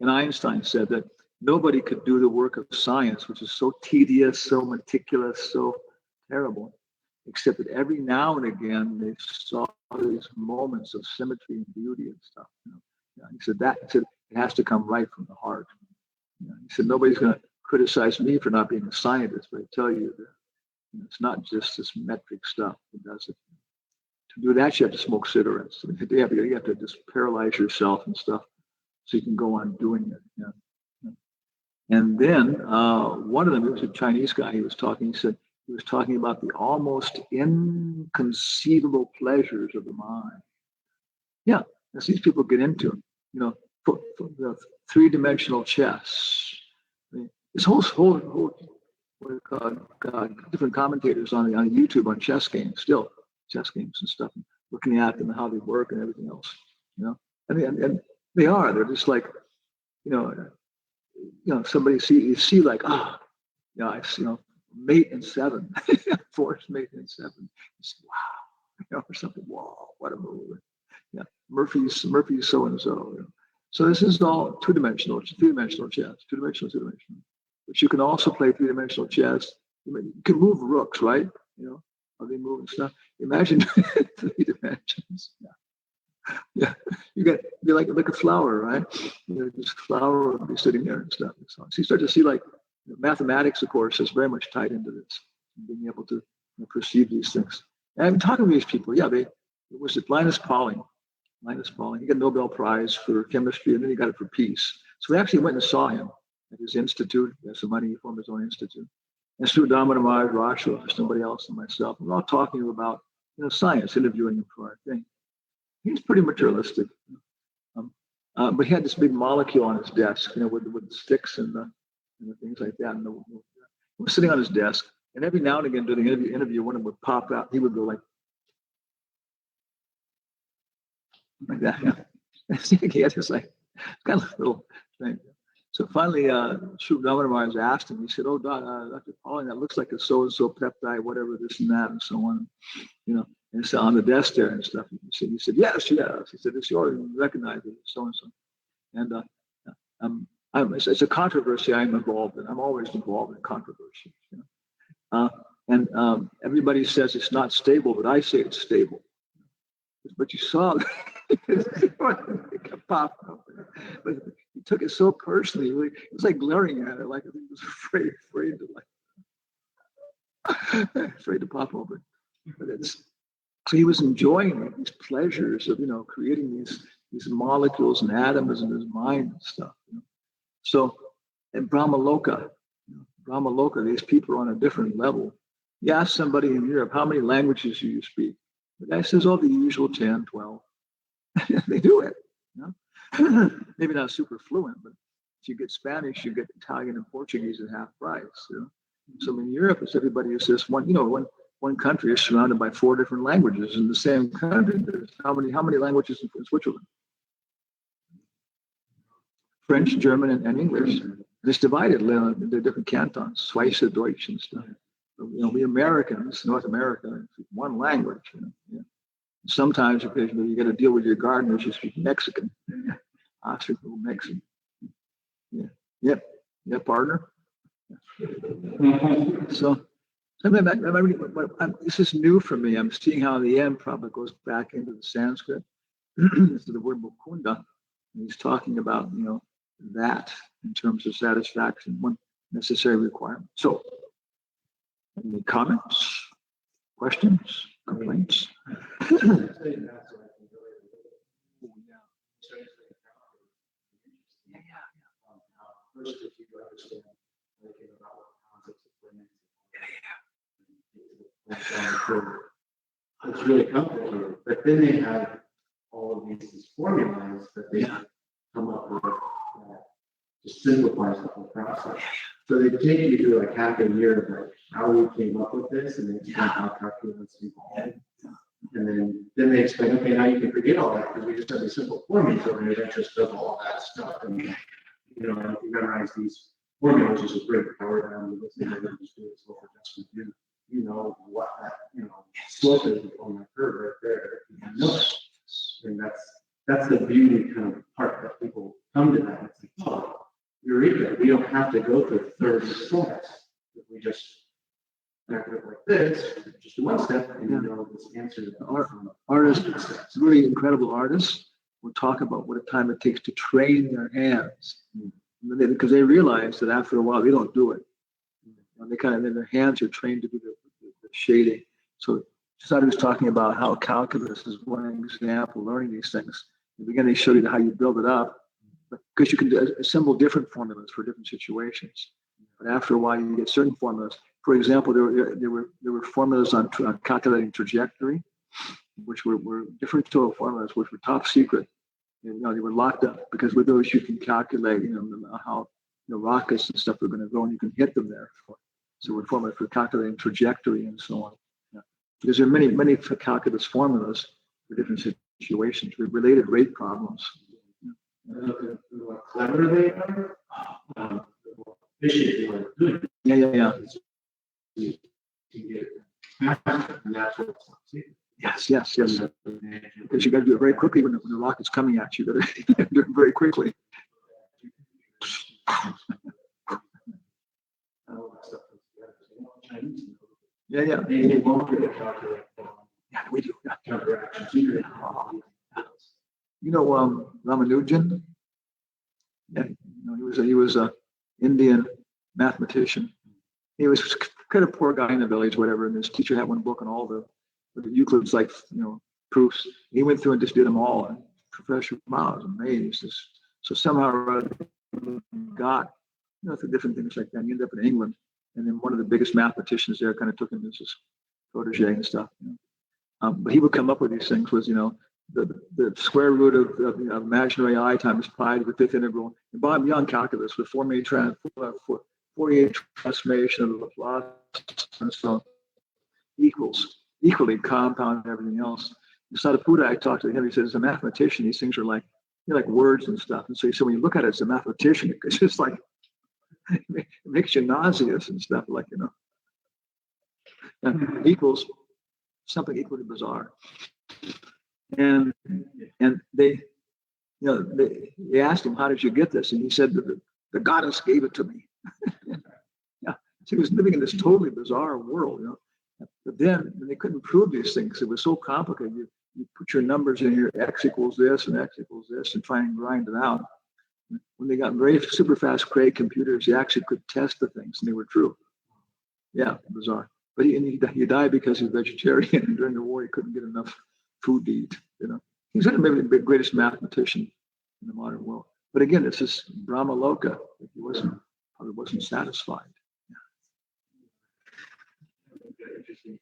And Einstein said that nobody could do the work of science, which is so tedious, so meticulous, so terrible, except that every now and again they saw these moments of symmetry and beauty and stuff. He said it has to come right from the heart. He said nobody's going to criticize me for not being a scientist, but I tell you that it's not just this metric stuff that does it. To do that, you have to smoke cigarettes. You have to just paralyze yourself and stuff so you can go on doing it. And then one of them, he was a Chinese guy, he was talking about the almost inconceivable pleasures of the mind. Yeah, as these people get into, for the three-dimensional chess. This whole what do you call it, different commentators on YouTube on chess games and stuff, and looking at them and how they work and everything else. And they're just like, somebody you see like, I see, mate in 7, force mate in 7. It's, wow, or something. Wow, what a move. Yeah, Murphy's so and so. So this is all two-dimensional chess, two-dimensional. But you can also play three-dimensional chess. You can move rooks, right? How they move and stuff. Imagine 3 dimensions. Yeah. Yeah, you like a flower, right? This flower would be sitting there and stuff. So you start to see like mathematics, of course, is very much tied into this, being able to perceive these things. And I'm talking to these people. Yeah, it was it Linus Pauling. Linus Pauling. He got a Nobel Prize for chemistry, and then he got it for peace. So we actually went and saw him at his institute. He has some money. He formed his own institute. And Sri Damanamaj, Rasha, somebody else, and myself, we're all talking about science, interviewing him for our thing. He's pretty materialistic, but he had this big molecule on his desk, with the sticks and the things like that. And he was sitting on his desk, and every now and again during the interview, one of them would pop out. He would go like that. Yeah. He had this kind of little thing. So finally, Sri Damanamaj asked him. He said, "Oh, Dr. Pauling, that looks like a so-and-so peptide, whatever this and that, and so on." And so on the desk there and stuff. He said, yes. He said, it's yours. You recognize it, so and so. And it's a controversy I'm involved in. I'm always involved in controversy. And everybody says it's not stable, but I say it's stable. But you saw it pop up. But he took it so personally. It was like glaring at it, like he was afraid to pop open. But so he was enjoying these pleasures of creating these molecules and atoms in his mind and stuff. So in Brahmaloka, these people are on a different level. You ask somebody in Europe, how many languages do you speak? The guy says, the usual 10, 12. They do it. Maybe not super fluent, but if you get Spanish, you get Italian and Portuguese at half price. So in Europe, it's everybody who says one country is surrounded by 4 different languages in the same country. There's how many languages in Switzerland? French, German, and English. And it's divided into different cantons, Schweiz, Deutsch, and stuff. We Americans, North America, one language. Sometimes occasionally you got to deal with your gardeners who speak Mexican. Ostrical Mexican. Yeah. Yep, partner. So this is new for me. I'm seeing how the M probably goes back into the Sanskrit. This is the word mukunda. And he's talking about, that in terms of satisfaction, one necessary requirement. So, any comments, questions, complaints? First, if you understand about what concepts of bringing it's really complicated. But then they have all of these formulas that they come up with that just simplifies the whole process. So they take you through like half a year of like how we came up with this, and they explain how calculus evolved. And then they explain, okay, now you can forget all that because we just have these simple formulas over here that just does all that stuff. And if you memorize these formulas, you just break the power down to this, and then just do a slope adjustment. You know what that slope is on that curve right there. You know it. And that's the beauty kind of part that people come to that. It's like, oh, eureka! We don't have to go through 30 steps. If we just back it up like this, just one step, and this answer. Artists, really incredible artists, will talk about what a time it takes to train their hands, because they realize that after a while they don't do it. Their hands are trained to do the shading. So Sadi was talking about how calculus is one example, learning these things. In the beginning, they showed you how you build it up, because you can assemble different formulas for different situations. But after a while, you get certain formulas. For example, there were formulas on calculating trajectory, which were different total formulas, which were top secret. They were locked up, because with those you can calculate, how rockets and stuff are going to go, and you can hit them there. So we're formulas for calculating trajectory and so on. Because there are many calculus formulas for different situations with related rate problems. The more clever they are, the more efficient they are doing. Yeah. You get faster, and that's what it's like. Yes. Because you got to do it very quickly when the rocket's coming at you. You got to do it very quickly. Yeah. Yeah, we do. Yeah. Ramanujan? Yeah, he was a Indian mathematician. He was kind of poor guy in the village, whatever. And his teacher had one book on all the Euclid's proofs. He went through and just did them all. And Professor Mao was amazed. So somehow or other got through different things like that. He ended up in England, and then one of the biggest mathematicians there kind of took him as his protege and stuff. But he would come up with these things. Was the square root of imaginary I times pi to the fifth integral, and beyond calculus with Fourier transformation of the Laplace transform equals equally compound and everything else. Sadhaputta, I talked to him. He said, as a mathematician, these things are like words and stuff. And so he said, when you look at it as a mathematician, it's just like it makes you nauseous and stuff, and equals something equally bizarre. And they asked him, how did you get this? And he said that the goddess gave it to me. So he was living in this totally bizarre world, But then when they couldn't prove these things, it was so complicated. You put your numbers in here, x equals this and x equals this, and try and grind it out. When they got very super fast Craig computers, they actually could test the things, and they were true. Yeah, bizarre. But he died because he was vegetarian, and during the war he couldn't get enough food to eat. He's maybe the greatest mathematician in the modern world. But again, it's this Brahma Loka. He probably wasn't satisfied. Interesting.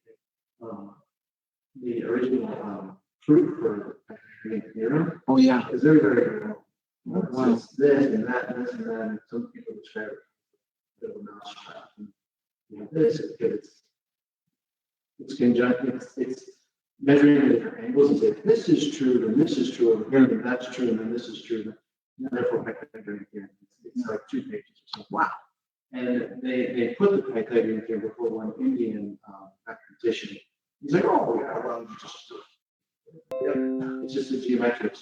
The original proof for the theorem. Oh yeah, is very, very good. Wow. It's this and that and this and that. And some people describe it as a mousetrap. This it's conjunct. It's measuring the different angles and say this is true and this is true over here and that's true and then this is true. And therefore, Pythagorean theorem. It's like 2 pages or something. Wow. And they put the Pythagorean theorem before one Indian mathematician. He's like, oh yeah, well, it's just a geometric.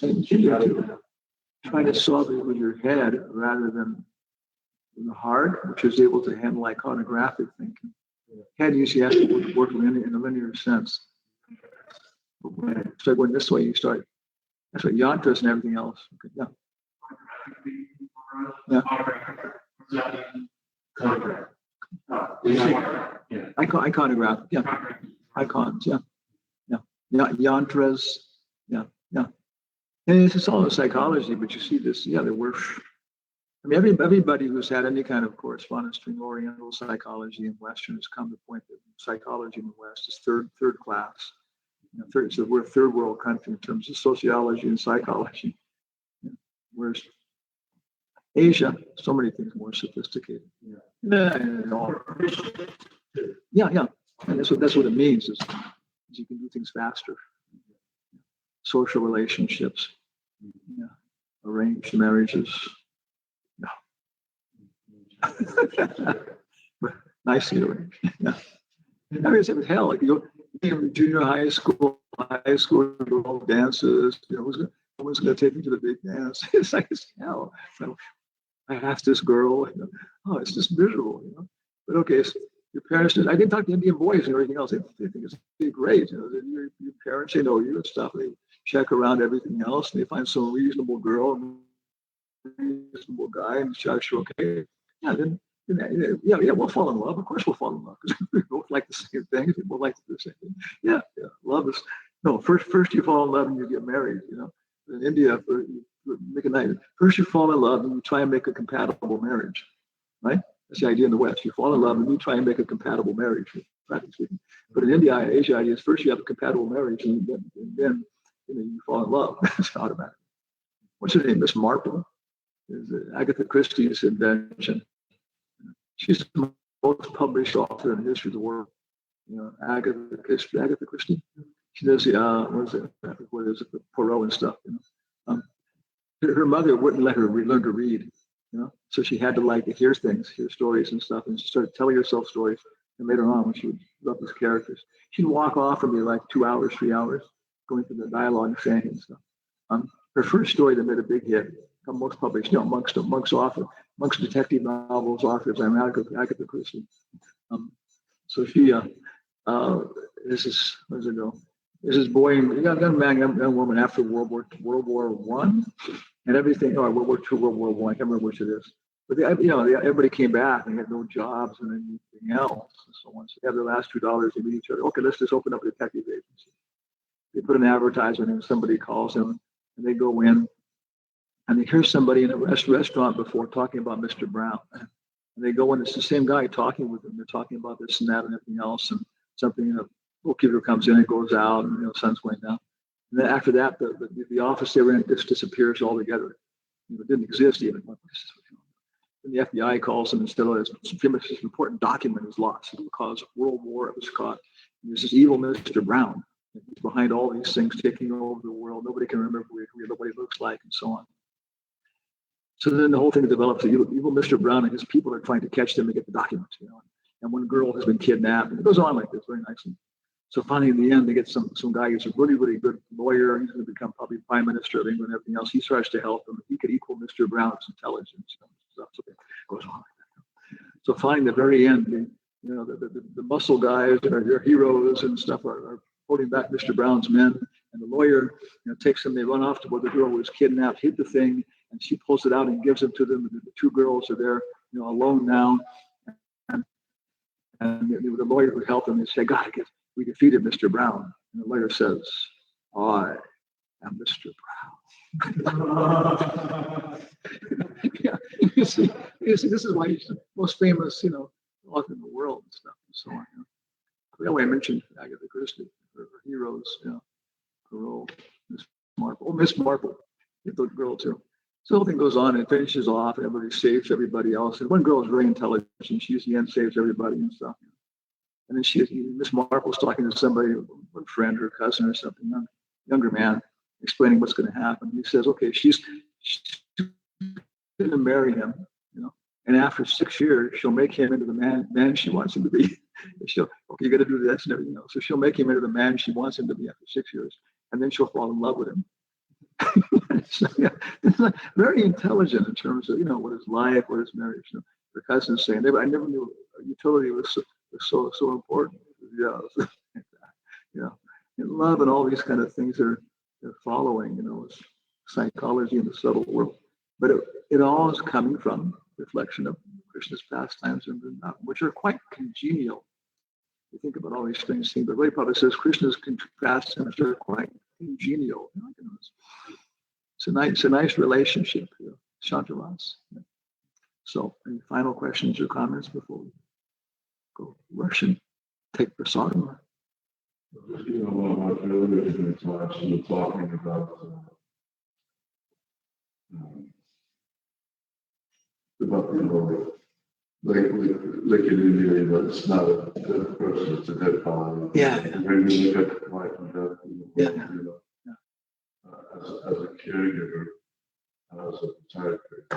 Trying to solve it with your head rather than with the heart, which is able to handle iconographic thinking. Head usually has to work in a linear sense. But when you start going this way, you start. That's what yantras and everything else. Okay, Iconograph, icons, yantras, and it's all in psychology, but you see this, they work. I mean, everybody who's had any kind of correspondence between Oriental psychology and Western has come to the point that psychology in the West is third class. So we're a third world country in terms of sociology and psychology, whereas Asia, so many things more sophisticated. Yeah. And that's what it means is you can do things faster. Social relationships, arranged marriages. Nicely arranged. Yeah. I mean, it's hell. Like you go in junior high school, dances. Who's going to take me to the big dance? It's hell. So I asked this girl. It's just miserable. But okay, so your parents. I didn't talk to Indian boys and everything else. They think it's great. Your parents, they know you and stuff. They check around everything else, and they find some reasonable girl, reasonable guy, and judge, okay. Then we'll fall in love. Of course we'll fall in love because we both like the same things. We both like the same thing. Yeah. Love is first you fall in love and you get married. In India, you make a night. First you fall in love and you try and make a compatible marriage, right? That's the idea in the West. You fall in love and you try and make a compatible marriage, practically speaking. But in India, Asia idea is first you have a compatible marriage and then you fall in love. It's automatic. What's her name? Miss Marple. Is Agatha Christie's invention. She's the most published author in the history of the world. Agatha Christie. She does the what is it, the Poirot and stuff. Her mother wouldn't let her learn to read. So she had to hear stories and stuff, and she started telling herself stories. And later on, when she would love these characters, she'd walk off and be like 2 hours, 3 hours, going through the dialogue and saying and stuff. Her first story that made a big hit, most published, amongst detective novels authors, I'm Agatha Christie. So she, this is, where does it go? There's this boy, young man, young woman after World War One, and everything. Oh, World War II, World War One. I can't remember which it is. But everybody came back and had no jobs and anything else and so on. So they have their last $2. They meet each other. Okay, let's just open up a detective agency. They put an advertisement in. Somebody calls them, and they go in, and they hear somebody in a restaurant before talking about Mr. Brown. And they go in. It's the same guy talking with them. They're talking about this and that and everything else, and something. Bookkeeper comes in and goes out, and sun's going down. And then after that, the office they were in just disappears altogether. It didn't exist even. And the FBI calls them instead of this important document is lost. It will cause World War. It was caught. There's this evil Mr. Brown. He's behind all these things, taking over the world. Nobody can remember what he looks like, and so on. So then the whole thing develops. The evil Mr. Brown and his people are trying to catch them and get the documents. And one girl has been kidnapped, and it goes on like this very nicely. So finally, in the end, they get some guy who's a really, really good lawyer. He's going to become probably Prime Minister of England and everything else. He starts to help them. He could equal Mr. Brown's intelligence. So it goes on like that. So finally, the very end, the muscle guys that are their heroes and stuff are holding back Mr. Brown's men. And the lawyer takes them. They run off to where the girl was kidnapped, hid the thing, and she pulls it out and gives it to them. And the two girls are there, alone now. And the lawyer would help them. They say, God, we defeated Mr. Brown. And the lawyer says, I am Mr. Brown. Yeah, you see, this is why he's the most famous, author in the world and stuff and so on. That way I mentioned Agatha Christie, her heroes, Perrault, Miss Marple. Oh, Miss Marple, the girl too. So the whole thing goes on and finishes off, and everybody saves everybody else. And one girl is very intelligent. She, at the end, saves everybody and stuff. And then Miss Marple's talking to somebody, a friend or a cousin or something, younger man, explaining what's going to happen. He says, okay, she's going to marry him, and after 6 years, she'll make him into the man she wants him to be. You got to do this and everything else. So she'll make him into the man she wants him to be after 6 years, and then she'll fall in love with him. So, it's very intelligent in terms of what his life, what his marriage. Her cousin's saying, I never knew utility was so important. And love and all these kind of things they're following. Psychology in the subtle world, but it all is coming from reflection of Krishna's pastimes and which are quite congenial. You think about all these things, but Ray Prabhupada says Krishna's pastimes are quite congenial. It's a nice relationship, Shantaras. So, any final questions or comments before we go rush and take prasadam? One of my earlier talks, you were talking about like in India, it's not a dead person, it's a dead body. Yeah. When you look at life and death, as a caregiver, as a psychiatrist,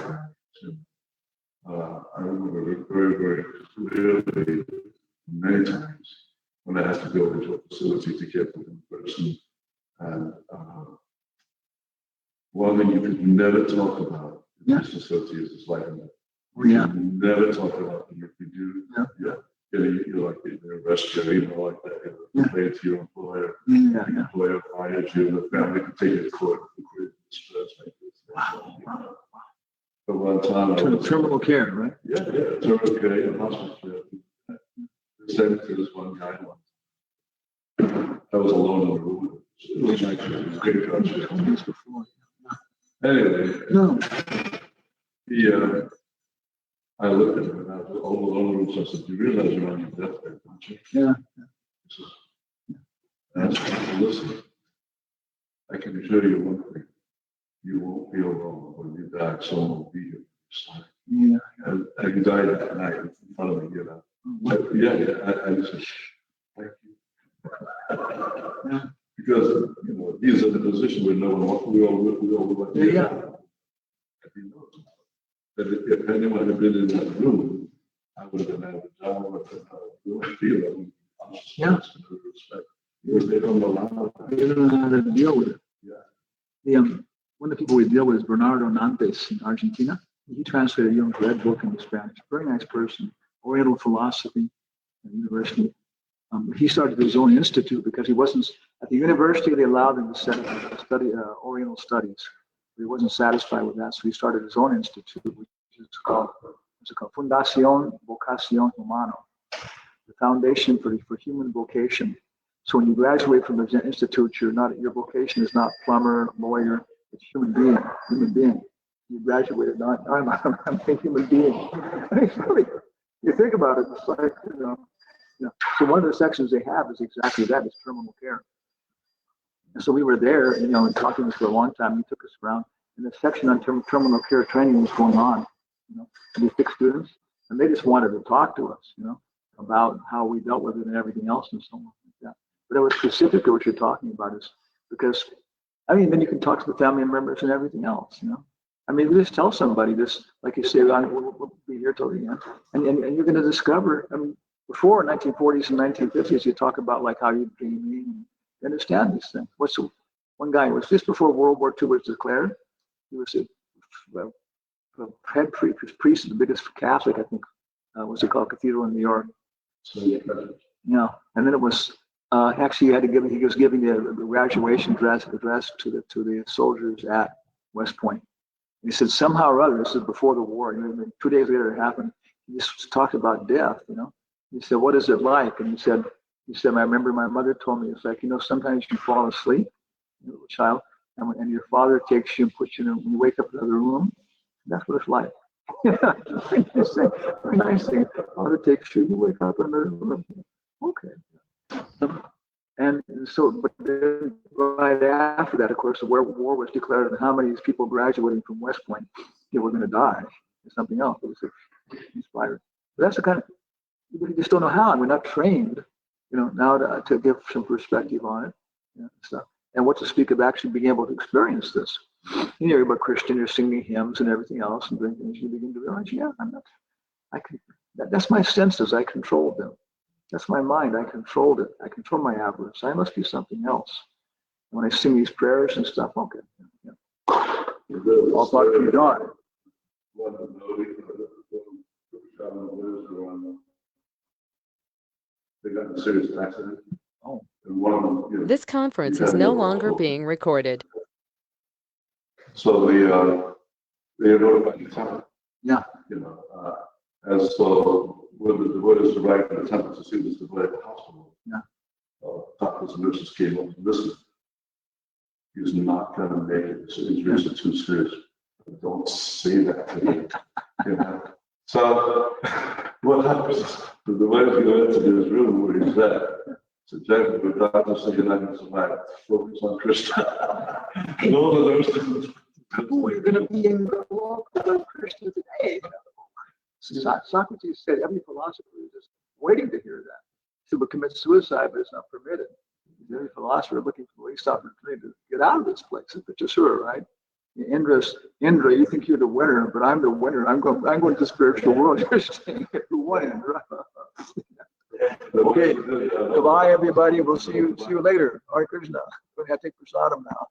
I remember very, very clearly many times when I had to go into a facility to care for one person. And one thing you could never talk about in this facility is this life and death. Yeah. Never talk about it. If you do, you're like in a restaurant, like that. You play it to your employer. The employer fires you, and the family can take it to court for creating stress like this. Wow. But one time, terminal care, right? Yeah, terminal care and hospital care. They sent it to this one guy once. I was alone in the room. It was actually a great country. Anyway, I looked at him and I was all alone. So I said, "You realize you're on your deathbed, don't you?" Yeah. And I said, "Listen, I can assure you one thing: you won't feel alone when you die. Someone will be here beside you." And he died that night in front of me. I just said, "Thank you," because he's in a position where no one we all would like to get out. But if anyone had been in that room, I would have been out of job. I would feel it. Respect. Because they don't allow it. They don't know how to deal with it. Yeah. One of the people we deal with is Bernardo Nantes in Argentina. He translated Jung's Red Book into Spanish. Very nice person. Oriental philosophy at university. He started his own institute because he wasn't at the university. They allowed him to study Oriental studies. He wasn't satisfied with that, so he started his own institute, which is called Fundación Vocación Humano, the Foundation for Human Vocation. So when you graduate from the institute, your vocation is not plumber, lawyer. It's human being. You graduated, I'm a human being. You think about it, it's like, so one of the sections they have is exactly that, is terminal care. And so we were there, and talking to us for a long time. He took us around, and the section on terminal care training was going on, and these 6 students, and they just wanted to talk to us, about how we dealt with it and everything else and so on like that. But it was specific to what you're talking about, is because, then you can talk to the family members and everything else, you just tell somebody this, like you say, we'll be here till the end, and you're going to discover, before 1940s and 1950s, you talk about like how you're dreaming and you understand these things. One guy was just before World War II was declared. He was a head priest of the biggest Catholic, I think, what's it called, cathedral in New York. And then it was actually he was giving the graduation address to the soldiers at West Point. And he said somehow or other, this is before the war, 2 days later it happened. He just talked about death, He said, what is it like? And he said, I remember my mother told me, it's like, sometimes you fall asleep, little child, and your father takes you and puts you in, when you wake up in another room, that's what it's like. Very nice thing. Father takes you wake up in another room. Okay. And so, but then right after that, of course, the war was declared, and how many of these people graduating from West Point, were going to die, or something else. It was inspiring. But that's the kind of, we just don't know how, and we're not trained, now to give some perspective on it, and stuff. And what to speak of actually being able to experience this. You're a Christian, you're singing hymns and everything else, and doing things, you begin to realize, that's my senses, I controlled them. That's my mind, I controlled it. I control my avarice. I must be something else. When I sing these prayers and stuff, okay. I'll talk to you, Don. They got in a serious accident. Oh. And one of them, This conference is no longer being recorded. So they are notified the temple. Yeah. As so, what is the right of the temple to see this device at the hospital? Yeah. Doctors and nurses came up and listened. He's not going to make it. His injuries are too serious. Don't say that to me. So what happens is the way to go into his room where he's at. So Jack, the doctor said, you're not going to survive. Focus on Krishna. And all of those things. We're going to be in the walk of Krishna today. Socrates said every philosopher is just waiting to hear that. He would commit suicide, but it's not permitted. Every philosopher looking for the least opportunity to get out of this place. It's Vachasura, right? Indra, you think you're the winner, but I'm the winner. I'm going to the spiritual world. You're staying at the one, Indra. Okay. Goodbye, everybody. We'll see you later. Hare Krishna. We're going to have to take prasadam now.